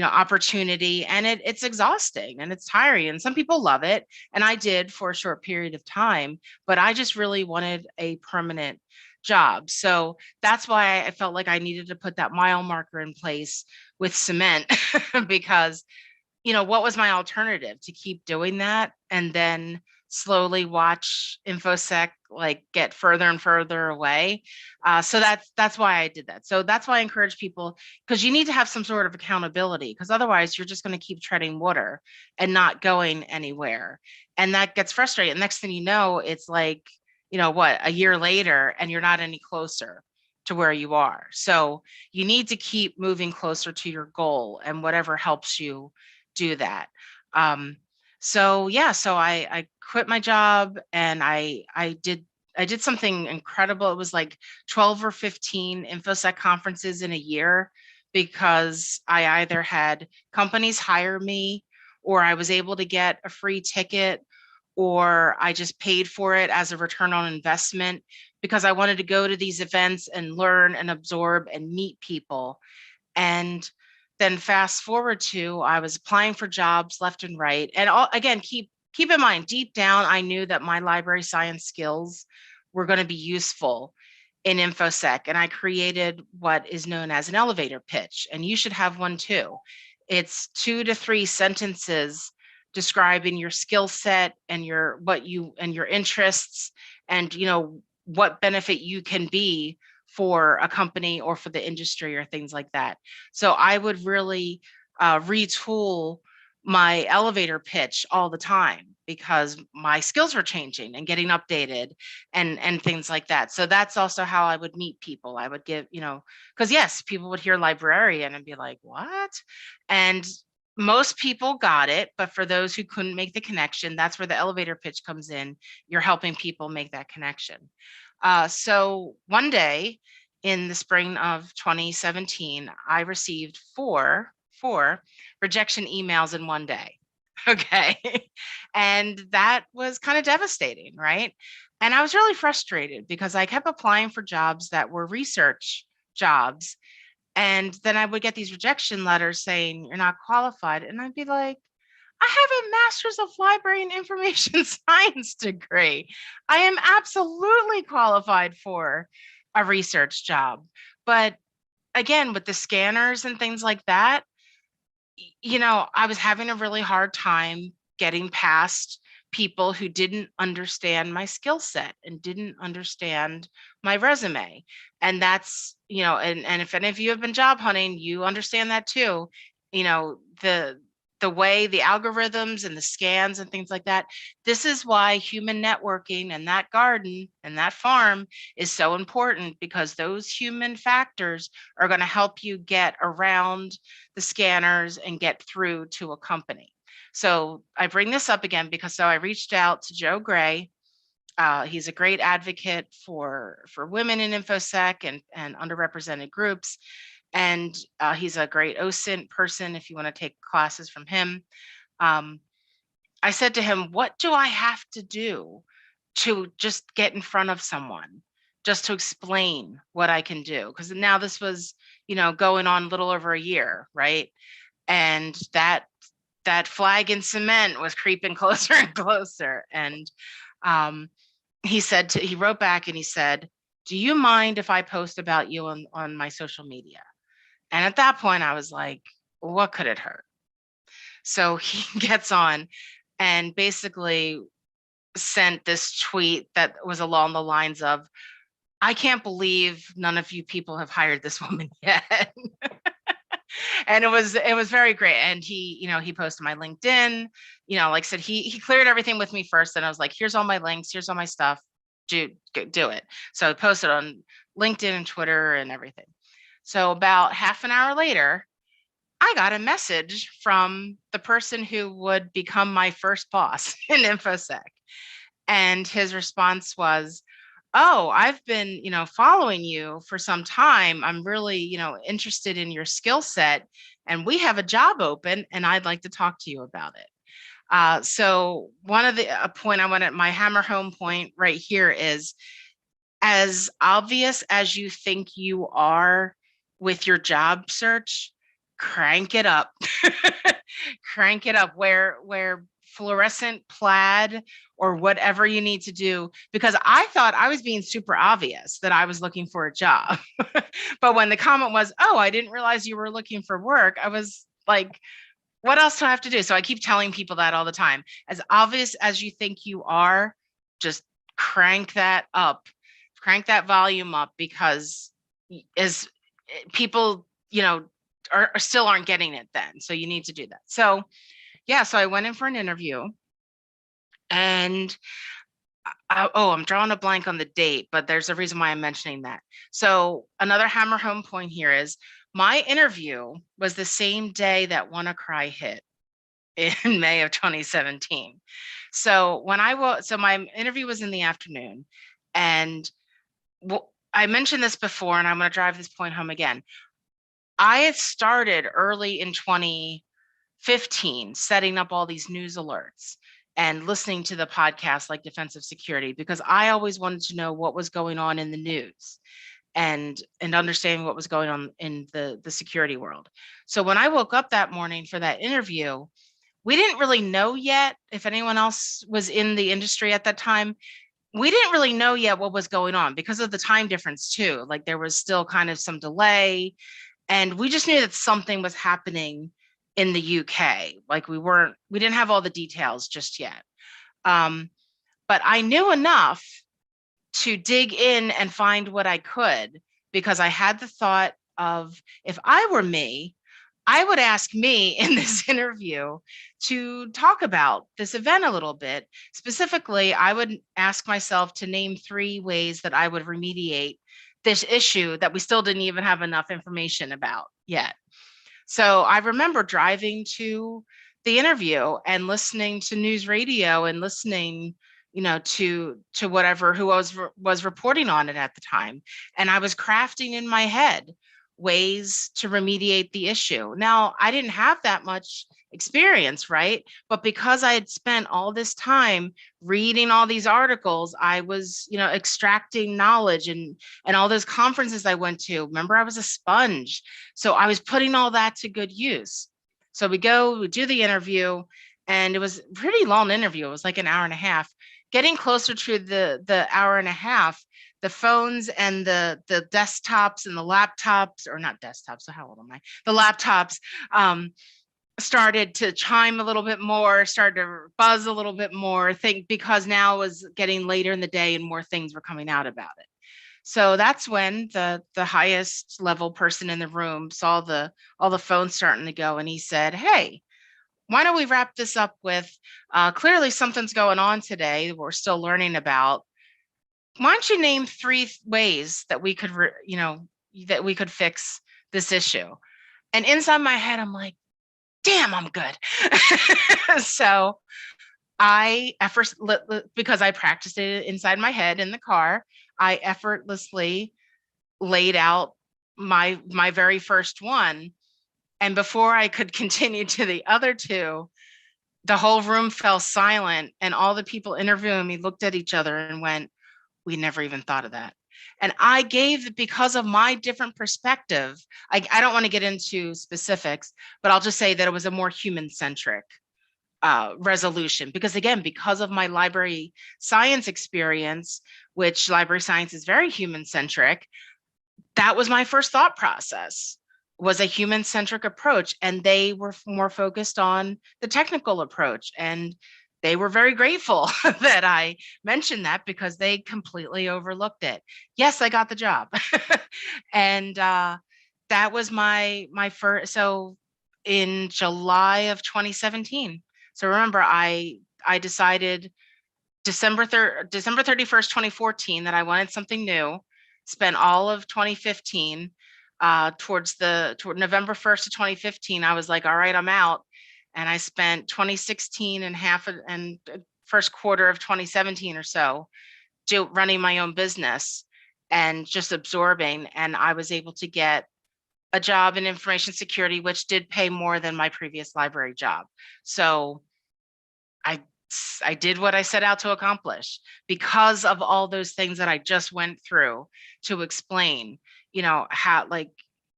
opportunity, and it's exhausting and it's tiring. And some people love it. And I did for a short period of time, but I just really wanted a permanent job. So that's why I felt like I needed to put that mile marker in place with cement because what was my alternative? To keep doing that and then slowly watch InfoSec like get further and further away. So that's why I did that. So that's why I encourage people, because you need to have some sort of accountability, because otherwise you're just going to keep treading water and not going anywhere. And that gets frustrating. Next thing you know, it's like, what, a year later, and you're not any closer to where you are. So you need to keep moving closer to your goal, and whatever helps you do that. So yeah, so I quit my job and I did something incredible. It was like 12 or 15 InfoSec conferences in a year, because I either had companies hire me, or I was able to get a free ticket, or I just paid for it as a return on investment, because I wanted to go to these events and learn and absorb and meet people. And then fast forward to, I was applying for jobs left and right. And again, keep in mind, deep down, I knew that my library science skills were going to be useful in InfoSec. And I created what is known as an elevator pitch. And you should have one too. It's 2 to 3 sentences describing your skill set and your interests, and what benefit you can be for a company or for the industry or things like that. So I would really retool my elevator pitch all the time, because my skills were changing and getting updated and things like that. So that's also how I would meet people. I would give, because yes, people would hear librarian and be like, what? And most people got it, but for those who couldn't make the connection, that's where the elevator pitch comes in. You're helping people make that connection. So one day in the spring of 2017, I received four rejection emails in one day. Okay. And that was kind of devastating, right? And I was really frustrated because I kept applying for jobs that were research jobs. And then I would get these rejection letters saying, you're not qualified. And I'd be like, I have a master's of library and information science degree. I am absolutely qualified for a research job. But again, with the scanners and things like that, I was having a really hard time getting past people who didn't understand my skill set and didn't understand my resume. And that's, and if any of you have been job hunting, you understand that too. The way the algorithms and the scans and things like that, this is why human networking and that garden and that farm is so important, because those human factors are going to help you get around the scanners and get through to a company. So I bring this up again because I reached out to Joe Gray. He's a great advocate for women in InfoSec and underrepresented groups. And he's a great OSINT person if you want to take classes from him. I said to him, what do I have to do to just get in front of someone, just to explain what I can do? Because now this was, going on a little over a year, right? And that flag in cement was creeping closer and closer. And he wrote back and he said, do you mind if I post about you on my social media? And at that point, I was like, what could it hurt? So he gets on and basically sent this tweet that was along the lines of, I can't believe none of you people have hired this woman yet. And it was very great. And he posted my LinkedIn, like I said, he cleared everything with me first. And I was like, here's all my links, here's all my stuff. Do it. So I posted on LinkedIn and Twitter and everything. So about half an hour later, I got a message from the person who would become my first boss in InfoSec. And his response was, oh, I've been, following you for some time. I'm really, interested in your skill set, and we have a job open, and I'd like to talk to you about it. So one of the point I wanted, my hammer home point right here is, as obvious as you think you are with your job search, crank it up. Crank it up, where fluorescent plaid or whatever you need to do, because I thought I was being super obvious that I was looking for a job. But when the comment was, oh, I didn't realize you were looking for work, I was like, what else do I have to do? So I keep telling people that all the time. As obvious as you think you are, just crank that up, crank that volume up, because as people, are still aren't getting it then. So you need to do that. So yeah, so I went in for an interview, and I'm drawing a blank on the date, but there's a reason why I'm mentioning that. So another hammer home point here is, my interview was the same day that WannaCry hit in May of 2017. So my interview was in the afternoon, and I mentioned this before, and I'm going to drive this point home again. I had started early in 2015 setting up all these news alerts and listening to the podcast like Defensive Security, because I always wanted to know what was going on in the news and understanding what was going on in the security world. So when I woke up that morning for that interview, we didn't really know yet, if anyone else was in the industry at that time, we didn't really know yet what was going on because of the time difference too. Like there was still kind of some delay, and we just knew that something was happening in the UK. Like we didn't have all the details just yet. But I knew enough to dig in and find what I could, because I had the thought of, if I were me, I would ask me in this interview to talk about this event a little bit. Specifically, I would ask myself to name 3 ways that I would remediate this issue that we still didn't even have enough information about yet. So I remember driving to the interview and listening to news radio and listening, to whatever who was reporting on it at the time. And I was crafting in my head ways to remediate the issue. Now, I didn't have that much experience, right? But because I had spent all this time reading all these articles, I was, extracting knowledge, and all those conferences I went to. Remember, I was a sponge. So I was putting all that to good use. So we do the interview, and it was a pretty long interview. It was like an hour and a half. Getting closer to the hour and a half, the phones and the desktops and the laptops, or not desktops, so how old am I? The laptops started to chime a little bit more, started to buzz a little bit more, because now it was getting later in the day and more things were coming out about it. So that's when the highest level person in the room saw all the phones starting to go, and he said, hey, why don't we wrap this up with, clearly something's going on today we're still learning about. Why don't you name 3 ways that we could, that we could fix this issue? And inside my head, I'm like, damn, I'm good. So because I practiced it inside my head in the car, I effortlessly laid out my very first one. And before I could continue to the other 2, the whole room fell silent, and all the people interviewing me looked at each other and went, we never even thought of that. And I gave, because of my different perspective, I don't want to get into specifics, but I'll just say that it was a more human-centric resolution. Because again, because of my library science experience, which library science is very human-centric, that was my first thought process, was a human-centric approach. And they were more focused on the technical approach. And they were very grateful that I mentioned that, because they completely overlooked it. Yes, I got the job. And that was my first. So in July of 2017. So remember, I decided December 31st, 2014, that I wanted something new. Spent all of 2015. Toward November 1st of 2015, I was like, all right, I'm out. And I spent 2016 and first quarter of 2017 or so running my own business and just absorbing. And I was able to get a job in information security, which did pay more than my previous library job. So I did what I set out to accomplish because of all those things that I just went through to explain, how, like,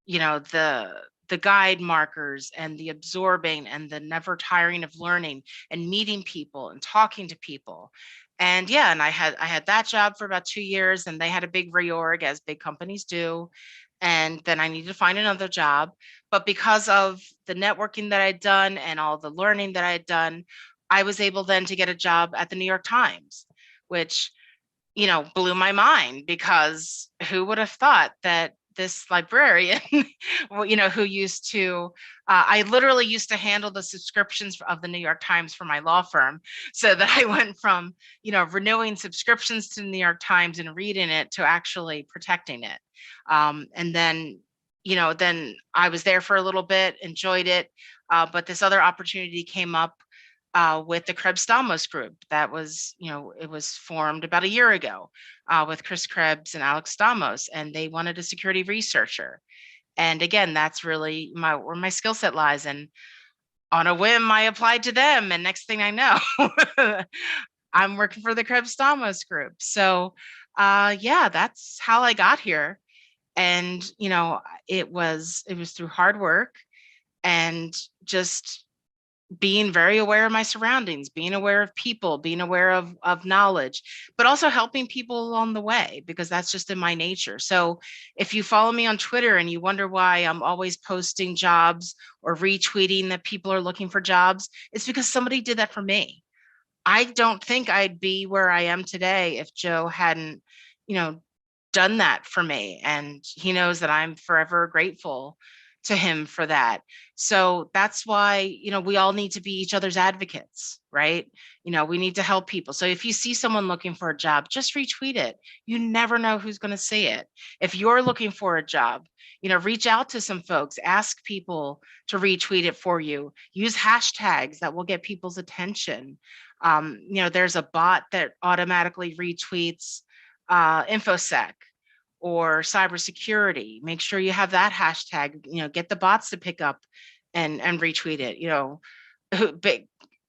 the guide markers and the absorbing and the never tiring of learning and meeting people and talking to people. And yeah, and I had that job for about 2 years, and they had a big reorg, as big companies do. And then I needed to find another job. But because of the networking that I'd done and all the learning that I had done, I was able then to get a job at the New York Times, which, blew my mind, because who would have thought that this librarian, who used to, I literally used to handle the subscriptions of the New York Times for my law firm. So that I went from, renewing subscriptions to the New York Times and reading it to actually protecting it. And then, then I was there for a little bit, enjoyed it. But this other opportunity came up with the Krebs Stamos group. That was, it was formed about a year ago with Chris Krebs and Alex Stamos, and they wanted a security researcher. And again, that's really where my skill set lies. And on a whim, I applied to them, and next thing I know, I'm working for the Krebs Stamos group. So yeah, that's how I got here. And it was through hard work and just being very aware of my surroundings, being aware of people, being aware of knowledge, but also helping people along the way, because that's just in my nature. So if you follow me on Twitter and you wonder why I'm always posting jobs or retweeting that people are looking for jobs, it's because somebody did that for me. I don't think I'd be where I am today if Joe hadn't, done that for me. And he knows that I'm forever grateful to him for that. So that's why, we all need to be each other's advocates, right? We need to help people. So if you see someone looking for a job, just retweet it. You never know who's going to see it. If you're looking for a job, reach out to some folks, ask people to retweet it for you. Use hashtags that will get people's attention. There's a bot that automatically retweets InfoSec or cybersecurity. Make sure you have that hashtag, get the bots to pick up and retweet it. But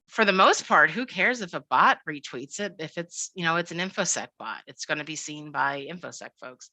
for the most part, who cares if a bot retweets it? If it's, it's an InfoSec bot, it's going to be seen by InfoSec folks.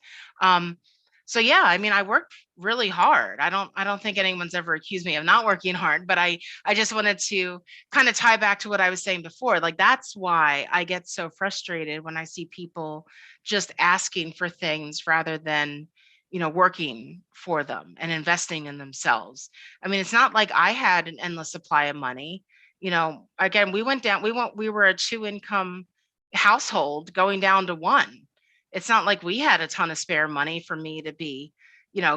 So yeah, I worked really hard. I don't think anyone's ever accused me of not working hard, but I just wanted to kind of tie back to what I was saying before. Like, that's why I get so frustrated when I see people just asking for things rather than, working for them and investing in themselves. It's not like I had an endless supply of money. Again, we were a 2-income household going down to 1. It's not like we had a ton of spare money for me to be,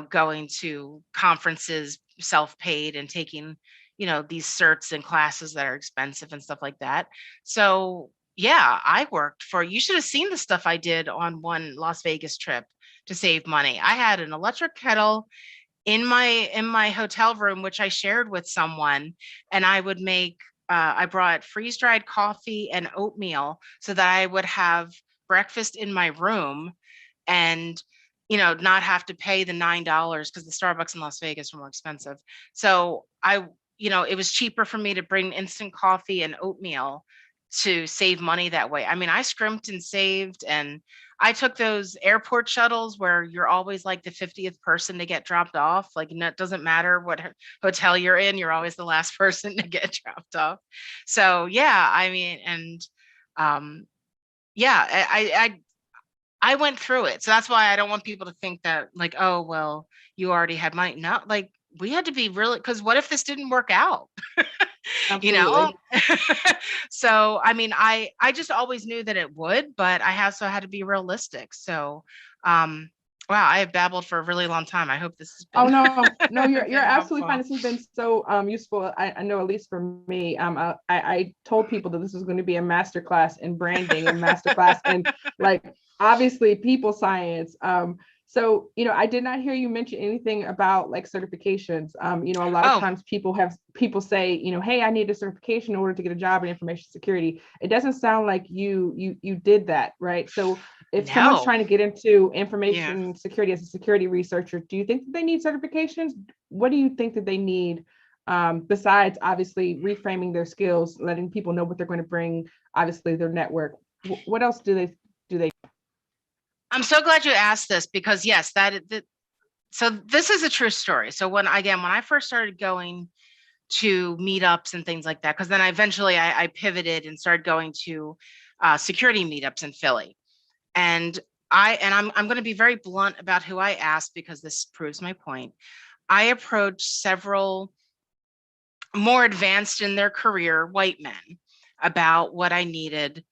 going to conferences self-paid and taking, these certs and classes that are expensive and stuff like that. So yeah, you should have seen the stuff I did on one Las Vegas trip to save money. I had an electric kettle in my hotel room, which I shared with someone, and I would make, I brought freeze-dried coffee and oatmeal so that I would have breakfast in my room and not have to pay the $9, because the Starbucks in Las Vegas were more expensive. So it was cheaper for me to bring instant coffee and oatmeal to save money that way. I scrimped and saved, and I took those airport shuttles where you're always like the 50th person to get dropped off. Like, it doesn't matter what hotel you're in, you're always the last person to get dropped off. So yeah, yeah, I went through it. So that's why I don't want people to think that, like, oh, well, you already had money. No, like, we had to be really, because what if this didn't work out? Absolutely. So, I just always knew that it would, but I also had to be realistic. So, Wow, I have babbled for a really long time. I hope this has Oh been, no, you're been absolutely fine. helpful. This has been so useful. I know, at least for me, I told people that this was going to be a masterclass in branding and masterclass and like obviously people science. So I did not hear you mention anything about like certifications. A lot of Oh, times people say, hey, I need a certification in order to get a job in information security. It doesn't sound like you did that, right? So if someone's no. trying to get into Yeah. information security as a security researcher, do you think that they need certifications? What do you think that they need, besides obviously reframing their skills, letting people know what they're going to bring, obviously their network? What else do they? I'm so glad you asked this because yes, so this is a true story. So when I first started going to meetups and things like that, because then I pivoted and started going to security meetups in Philly. And I'm going to be very blunt about who I asked because this proves my point. I approached several more advanced in their career white men about what I needed,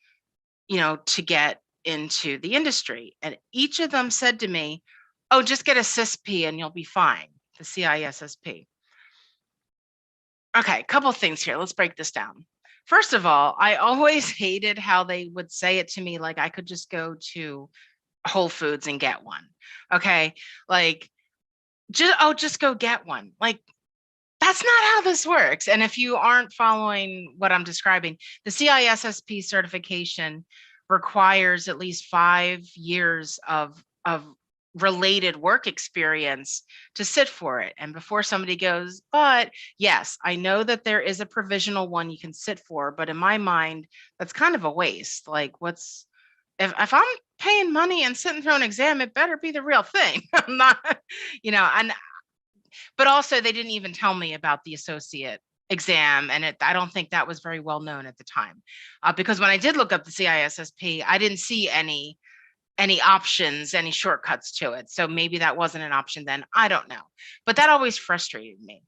to get into the industry. And each of them said to me, oh, just get a CISP and you'll be fine, the CISSP. Okay, a couple of things here. Let's break this down. First of all, I always hated how they would say it to me like I could just go to Whole Foods and get one. Okay, like just go get one. Like that's not how this works. And if you aren't following what I'm describing, the CISSP certification requires at least 5 years of related work experience to sit for it. And before somebody goes, but yes, I know that there is a provisional one you can sit for, but in my mind, that's kind of a waste. Like if I'm paying money and sitting through an exam, it better be the real thing. I'm not, and but also they didn't even tell me about the associate exam, and I don't think that was very well known at the time, because when I did look up the CISSP, I didn't see any options, any shortcuts to it. So maybe that wasn't an option then. I don't know, but that always frustrated me.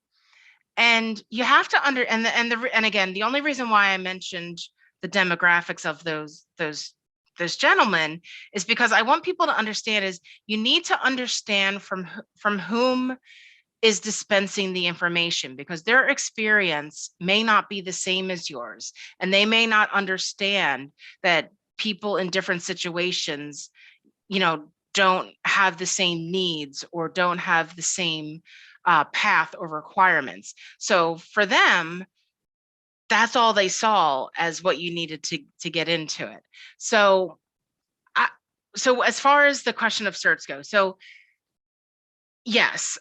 And you have to and again, the only reason why I mentioned the demographics of those gentlemen is because I want people to understand is you need to understand from whom is dispensing the information, because their experience may not be the same as yours, and they may not understand that people in different situations, don't have the same needs or don't have the same path or requirements. So for them, that's all they saw as what you needed to get into it. So so as far as the question of certs go, so yes.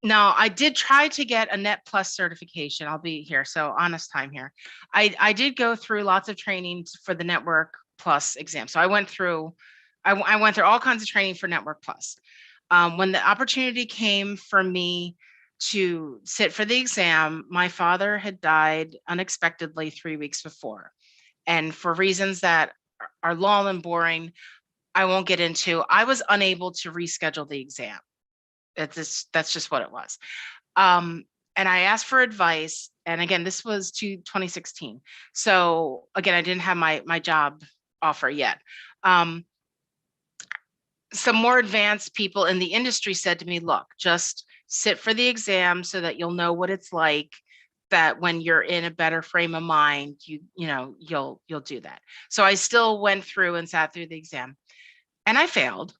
Now I did try to get a Net Plus certification. I'll be here. So honest time here. I did go through lots of training for the Network Plus exam. So I went through all kinds of training for Network Plus. When the opportunity came for me to sit for the exam, my father had died unexpectedly 3 weeks before. And for reasons that are long and boring, I won't get into, I was unable to reschedule the exam. That's just what it was. And I asked for advice. And again, this was 2016. So again, I didn't have my job offer yet. Some more advanced people in the industry said to me, look, just sit for the exam so that you'll know what it's like, that when you're in a better frame of mind, you'll do that. So I still went through and sat through the exam, and I failed.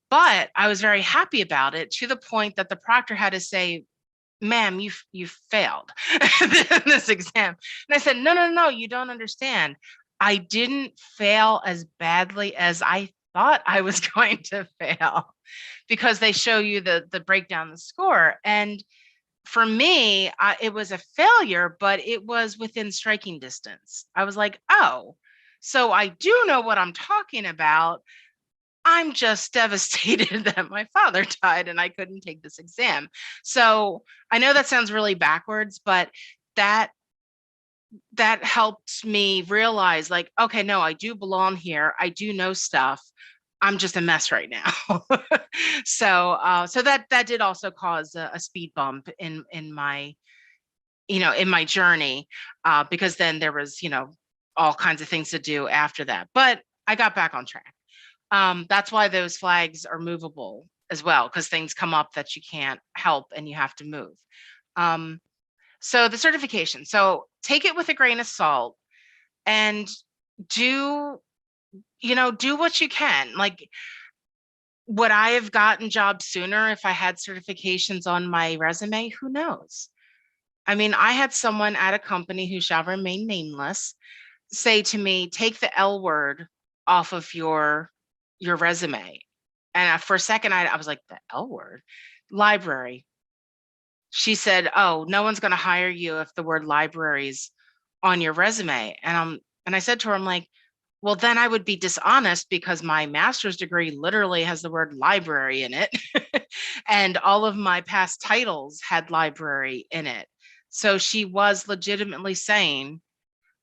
But I was very happy about it, to the point that the proctor had to say, ma'am, you failed this exam. And I said, no, you don't understand. I didn't fail as badly as I thought I was going to fail, because they show you the breakdown, the score. And for me, it was a failure, but it was within striking distance. I was like, oh, so I do know what I'm talking about. I'm just devastated that my father died and I couldn't take this exam. So I know that sounds really backwards, but that helped me realize, like, okay, no, I do belong here. I do know stuff. I'm just a mess right now. So that did also cause a speed bump in my in my journey, because then there was all kinds of things to do after that. But I got back on track. That's why those flags are movable as well, because things come up that you can't help and you have to move. So the certification, so take it with a grain of salt and do what you can. Like, would I have gotten jobs sooner if I had certifications on my resume? Who knows? I mean, I had someone at a company who shall remain nameless say to me, take the L word off of your resume. And for a second, I was like, the L word? Library. She said, oh, no one's going to hire you if the word libraries on your resume. And I said to her, I'm like, well, then I would be dishonest because my master's degree literally has the word library in it. And all of my past titles had library in it. So she was legitimately saying,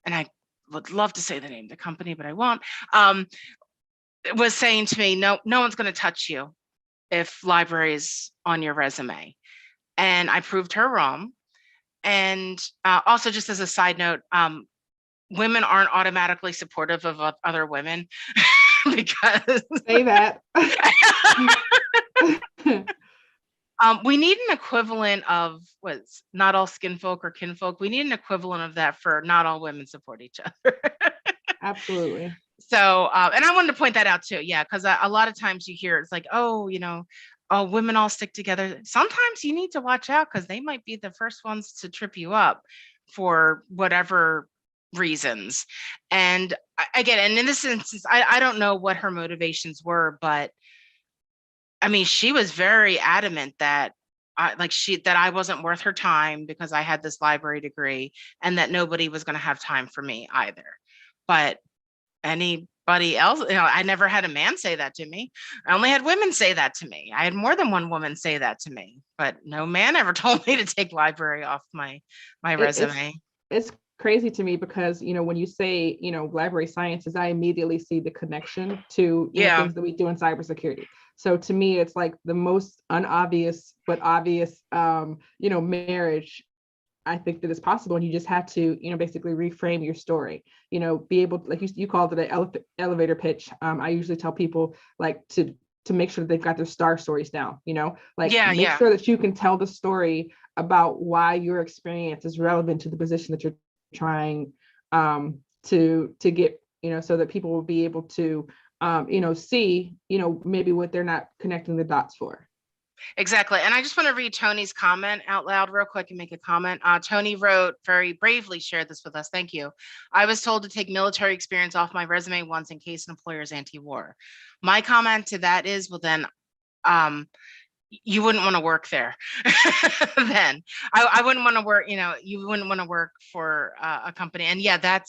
and I would love to say the name of the company, but I won't, was saying to me, no one's going to touch you if library is on your resume. And I proved her wrong. And also, just as a side note, women aren't automatically supportive of other women because Say that. we need an equivalent of what's not all skin folk or kinfolk. We need an equivalent of that for not all women support each other. Absolutely. So, and I wanted to point that out too. Yeah, because a lot of times you hear it's like, oh, oh, women all stick together. Sometimes you need to watch out because they might be the first ones to trip you up for whatever reasons. And again, and in this instance, I don't know what her motivations were, but I mean, she was very adamant that that I wasn't worth her time because I had this library degree and that nobody was going to have time for me either. But anybody else, I never had a man say that to me. I only had women say that to me. I had more than one woman say that to me, but no man ever told me to take library off my resume. It's crazy to me because when you say library sciences, I immediately see the connection to things that we do in cybersecurity. So to me, it's like the most unobvious but obvious marriage I think that is possible. And you just have to basically reframe your story, be able to, like you called it an elevator pitch. I usually tell people like to make sure that they've got their star stories down, make sure that you can tell the story about why your experience is relevant to the position that you're trying to get, so that people will be able to see, maybe what they're not connecting the dots for. Exactly. And I just want to read Tony's comment out loud real quick and make a comment. Tony wrote, very bravely shared this with us. Thank you. I was told to take military experience off my resume once in case an employer is anti-war. My comment to that is, well, then you wouldn't want to work there. Then I wouldn't want to work, you wouldn't want to work for a company. And yeah, that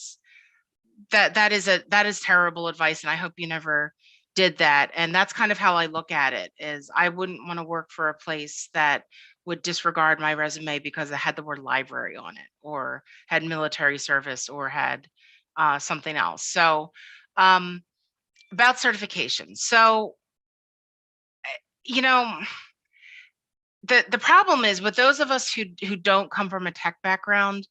is terrible advice. And I hope you never did that. And that's kind of how I look at it, is I wouldn't want to work for a place that would disregard my resume because it had the word library on it or had military service or had something else. So about certifications. So, the problem is with those of us who don't come from a tech background,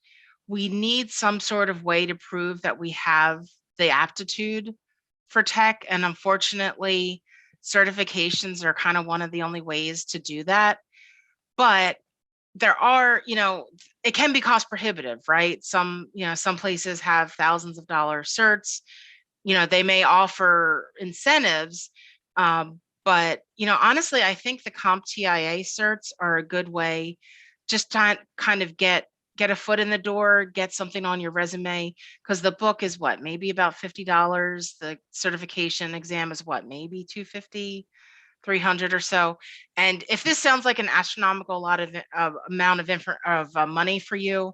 we need some sort of way to prove that we have the aptitude for tech. And unfortunately, certifications are kind of one of the only ways to do that. But there are, it can be cost prohibitive, right? Some places have thousands of dollars certs. They may offer incentives. But, honestly, I think the CompTIA certs are a good way just to kind of get a foot in the door, get something on your resume, because the book is what, maybe about $50. The certification exam is what, maybe $250, $300 or so. And if this sounds like an astronomical amount of money for you,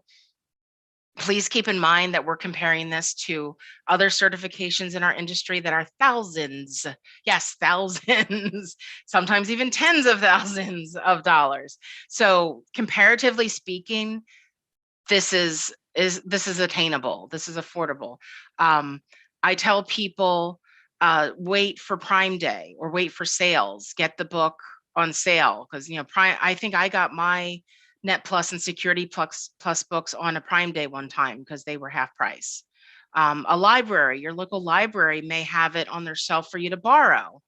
please keep in mind that we're comparing this to other certifications in our industry that are thousands, yes, thousands, sometimes even tens of thousands of dollars. So comparatively speaking, this is attainable. This is affordable. I tell people, wait for Prime Day or wait for sales. Get the book on sale because Prime. I think I got my Net Plus and Security Plus books on a Prime Day one time because they were half price. A library, your local library may have it on their shelf for you to borrow.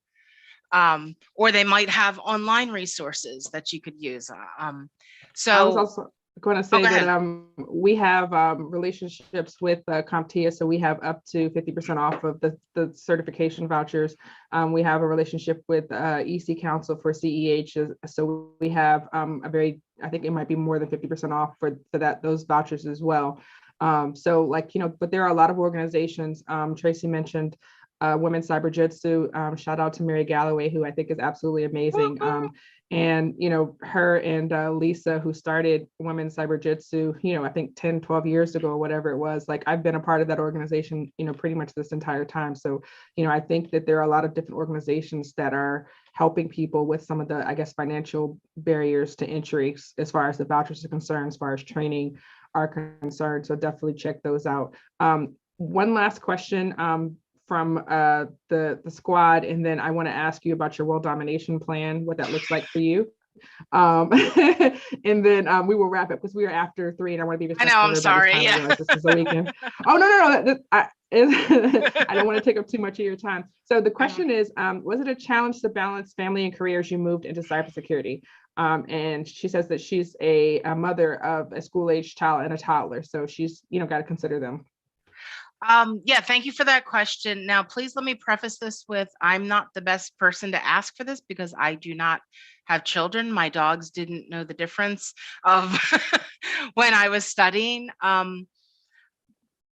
Or they might have online resources that you could use. I was So, also going to oh, say go that ahead. we have relationships with CompTIA, so we have up to 50% off of the certification vouchers. We have a relationship with EC Council for CEH, so we have I think it might be more than 50% off for those vouchers as well. So like, but there are a lot of organizations. Tracy mentioned Women's Cyber Jitsu. Shout out to Mary Galloway, who I think is absolutely amazing. And, her and Lisa, who started Women's Cyber Jitsu, I think 10, 12 years ago, or whatever it was, like I've been a part of that organization, pretty much this entire time. So, I think that there are a lot of different organizations that are helping people with some of the, I guess, financial barriers to entry as far as the vouchers are concerned, as far as training are concerned. So definitely check those out. One last question. From the squad, and then I want to ask you about your world domination plan, what that looks like for you. And then we will wrap it because we are after 3, and I want to be I know, respectful I'm of everybody's sorry. time. Yeah. I realize this is a weekend. Oh, no. I don't want to take up too much of your time. So the question is, was it a challenge to balance family and career as you moved into cybersecurity? And she says that she's a mother of a school-age child and a toddler, so she's got to consider them. Yeah, thank you for that question. Now, please let me preface this with, I'm not the best person to ask for this because I do not have children. My dogs didn't know the difference of when I was studying.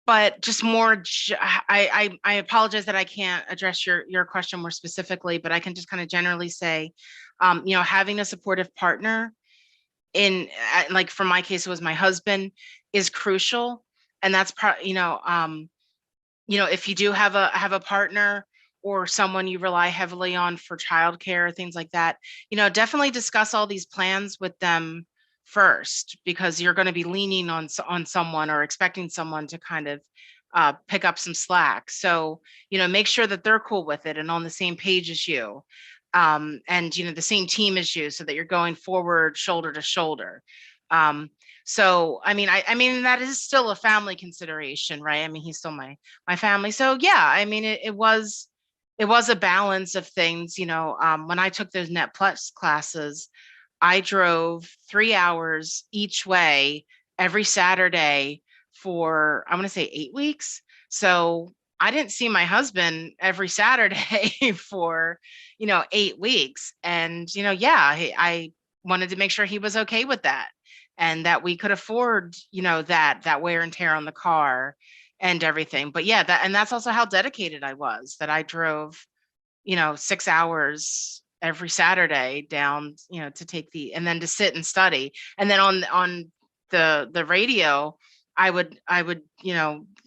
But just more, I apologize that I can't address your question more specifically, but I can just kind of generally say, having a supportive partner like for my case, it was my husband, is crucial. And that's if you do have a partner or someone you rely heavily on for childcare or things like that, definitely discuss all these plans with them first, because you're going to be leaning on someone or expecting someone to kind of pick up some slack. So, make sure that they're cool with it and on the same page as you, and the same team as you, so that you're going forward shoulder to shoulder. So, I mean, that is still a family consideration, right? I mean, he's still my family. So yeah, I mean, it was a balance of things. When I took those Net Plus classes, I drove 3 hours each way every Saturday for, I'm going to say 8 weeks. So I didn't see my husband every Saturday for, 8 weeks. And, I wanted to make sure he was okay with that, and that we could afford, that wear and tear on the car and everything. But yeah, that's also how dedicated I was, that I drove, 6 hours every Saturday down, to take and then to sit and study. And then on the radio, I would,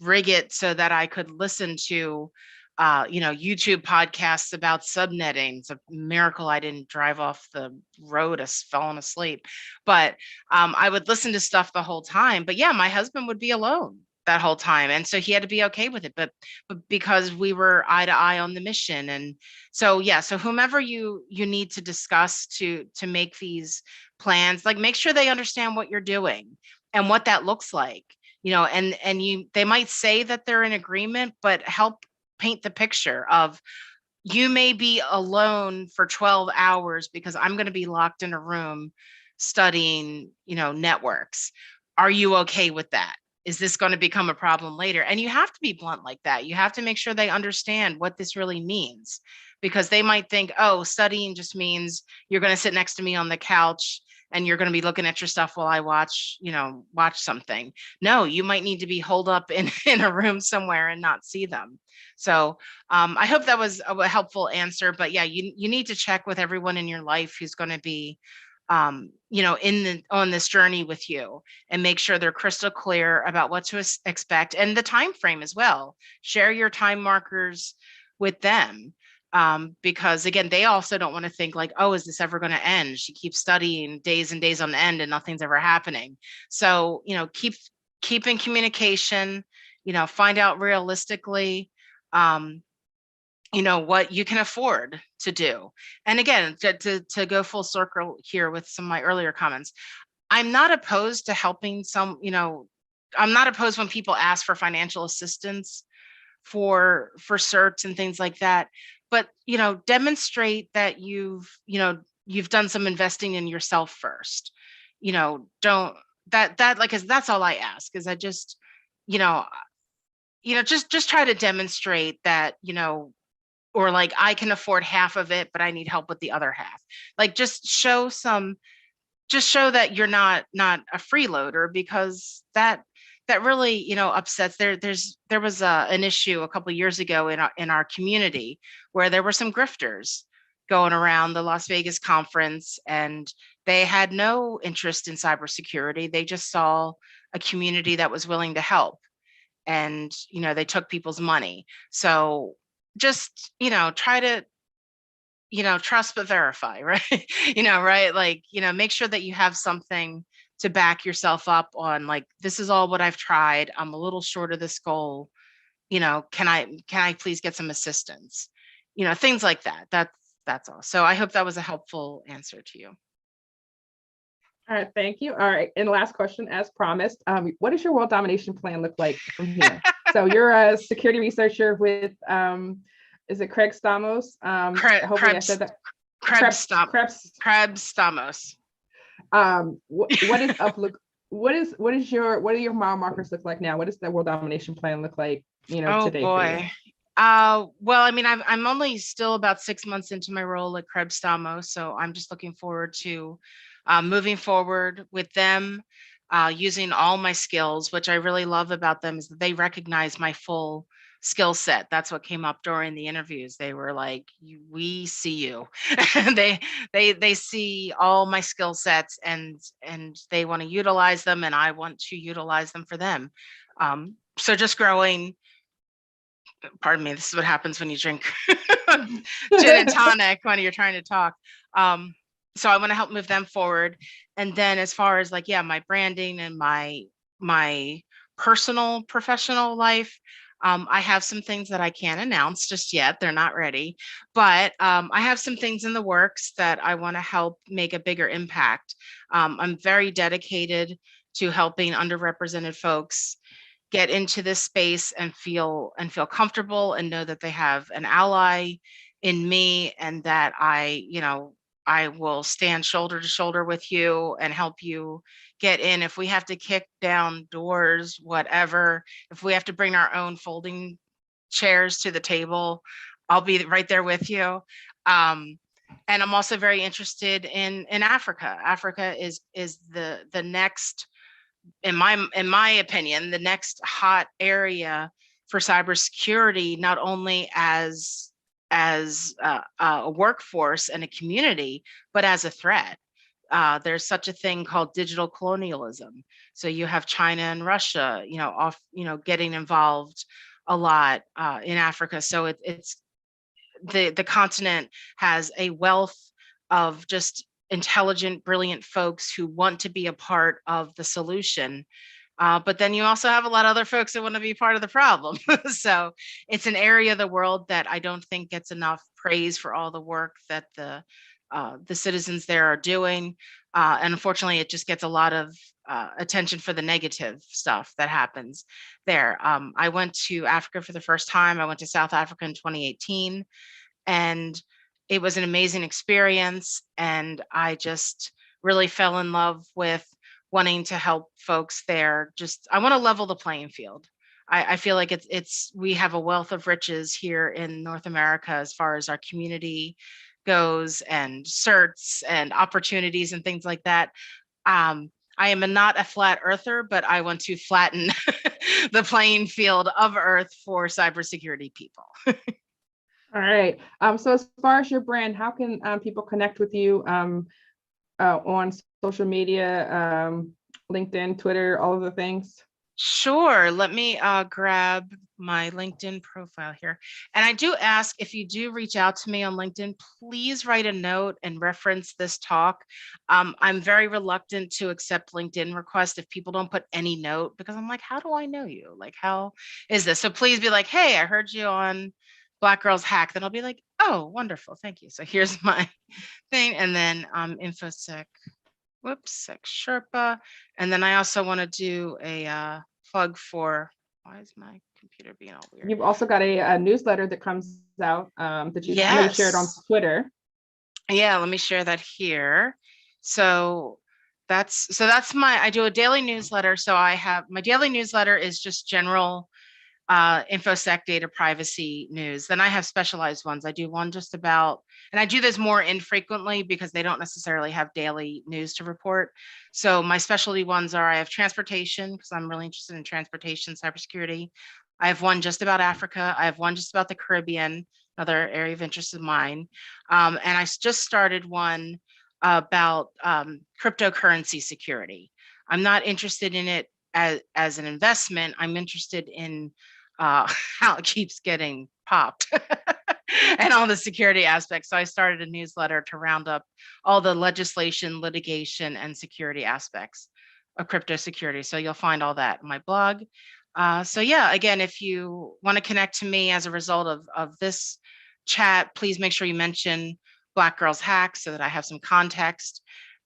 rig it so that I could listen to, YouTube podcasts about subnetting. It's a miracle I didn't drive off the road falling asleep. But I would listen to stuff the whole time. But yeah, my husband would be alone that whole time, and so he had to be okay with it. But because we were eye to eye on the mission, and so yeah, so whomever you need to discuss to make these plans, like make sure they understand what you're doing and what that looks like. And they might say that they're in agreement, but help paint the picture of, you may be alone for 12 hours because I'm going to be locked in a room studying, networks. Are you okay with that? Is this going to become a problem later? And you have to be blunt like that. You have to make sure they understand what this really means, because they might think, oh, studying just means you're going to sit next to me on the couch and you're going to be looking at your stuff while I watch something. No, you might need to be holed up in a room somewhere and not see them. So I hope that was a helpful answer. But yeah, you need to check with everyone in your life who's going to be, on this journey with you, and make sure they're crystal clear about what to expect and the time frame as well. Share your time markers with them. Because again, they also don't want to think like, oh, is this ever going to end? She keeps studying days and days on end and nothing's ever happening. So, keep in communication, find out realistically, what you can afford to do. And again, to go full circle here with some of my earlier comments, I'm not opposed to helping some, I'm not opposed when people ask for financial assistance for certs and things like that, but demonstrate that you've done some investing in yourself first. Don't that like, 'cause that's all I ask, is I just you know just try to demonstrate that, or like, I can afford half of it but I need help with the other half. Like, just show that you're not a freeloader, because that really upsets. There was an issue a couple years ago in our community, where there were some grifters going around the Las Vegas conference, and they had no interest in cybersecurity. They just saw a community that was willing to help, and they took people's money. So just try to trust but verify, right? Right? Like, make sure that you have something to back yourself up on, like, this is all what I've tried. I'm a little short of this goal. Can I please get some assistance? Things like that. That's all. So I hope that was a helpful answer to you. All right, thank you. All right, and last question, as promised, what does your world domination plan look like from here? So you're a security researcher with, is it Craig Stamos? Hopefully I said that. Krebs Stamos. What are your mile markers look like now? What does the world domination plan look like, today? Boy. Well, I mean, I'm only still about 6 months into my role at Krebs Stamos, so I'm just looking forward to moving forward with them, using all my skills. Which I really love about them is that they recognize my full skill set. That's what came up during the interviews. They were like, "We see you." they see all my skill sets, and they want to utilize them, and I want to utilize them for them. So just growing. Pardon me, this is what happens when you drink gin and tonic when you're trying to talk. So I want to help move them forward. And then as far as, like, my branding and my personal professional life, I have some things that I can't announce just yet. They're not ready, but I have some things in the works that I want to help make a bigger impact. I'm very dedicated to helping underrepresented folks get into this space and feel comfortable, and know that they have an ally in me, and that I will stand shoulder to shoulder with you and help you get in. If we have to kick down doors, whatever, if we have to bring our own folding chairs to the table, I'll be right there with you. And I'm also very interested in Africa. Africa is the next, in my opinion, the next hot area for cybersecurity, not only as a workforce and a community, but as a threat. There's such a thing called digital colonialism. So you have China and Russia, getting involved a lot in Africa. So it's the continent has a wealth of just intelligent, brilliant folks who want to be a part of the solution. But then you also have a lot of other folks that want to be part of the problem. So it's an area of the world that I don't think gets enough praise for all the work that the citizens there are doing. And unfortunately, it just gets a lot of attention for the negative stuff that happens there. I went to Africa for the first time. I went to South Africa in 2018. And it was an amazing experience. And I just really fell in love with wanting to help folks there. I want to level the playing field. I feel like we have a wealth of riches here in North America as far as our community goes, and certs and opportunities and things like that. I am not a flat earther, but I want to flatten the playing field of Earth for cybersecurity people. All right. So as far as your brand, how can people connect with you on social media, LinkedIn, Twitter, all of the things? Sure. Let me grab my LinkedIn profile here. And I do ask, if you do reach out to me on LinkedIn, please write a note and reference this talk. I'm very reluctant to accept LinkedIn requests if people don't put any note, because I'm like, how do I know you? Like, how is this? So please be like, hey, I heard you on Black Girls Hack. Then I'll be like, oh, wonderful. Thank you. So here's my thing. And then InfoSec, Sec Sherpa. And then I also want to do a plug for, why is my computer being all weird? You've also got a newsletter that comes out that you, I know you shared on Yes. Twitter. Yeah, let me share that here. So that's my, I do a daily newsletter. So I have, my daily newsletter is just general infosec data privacy news. Then I have specialized ones. I do one just about, and I do this more infrequently because they don't necessarily have daily news to report. So my specialty ones are, I have transportation because I'm really interested in transportation cybersecurity. I have one just about Africa. I have one just about the Caribbean, another area of interest of mine. And I just started one about cryptocurrency security. I'm not interested in it as an investment. I'm interested in how it keeps getting popped and all the security aspects. So I started a newsletter to round up all the legislation, litigation, and security aspects of crypto security. So you'll find all that in my blog. So yeah, again, if you want to connect to me as a result of this chat, please make sure you mention Black Girls Hack so that I have some context.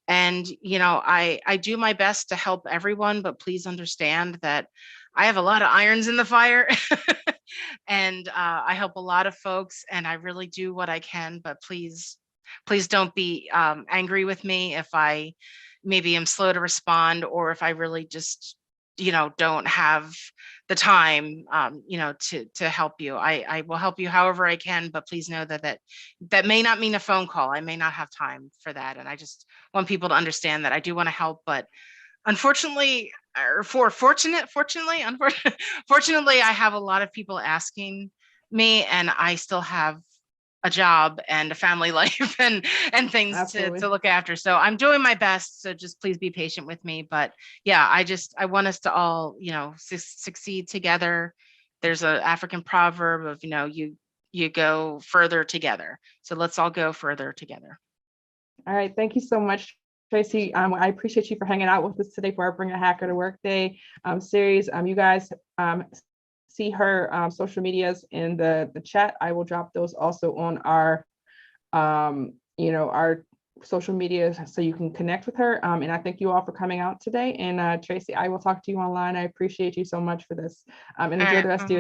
And, you know, I do my best to help everyone, but please understand that I have a lot of irons in the fire and I help a lot of folks and I really do what I can, but please don't be angry with me if I maybe am slow to respond or if I really just, you know, don't have the time, you know, to help you. I will help you however I can, but please know that may not mean a phone call. I may not have time for that. And I just want people to understand that I do want to help, but unfortunately, or fortunately, I have a lot of people asking me and I still have a job and a family life and things to look after. So I'm doing my best. So just please be patient with me. But yeah, I want us to all, you know, succeed together. There's an African proverb of, you know, you go further together. So let's all go further together. All right. Thank you so much, Tracy. I appreciate you for hanging out with us today for our Bring a Hacker to Work Day series. You guys see her social medias in the chat. I will drop those also on our, you know, our social media so you can connect with her. And I thank you all for coming out today. And Tracy, I will talk to you online. I appreciate you so much for this. And enjoy the rest of your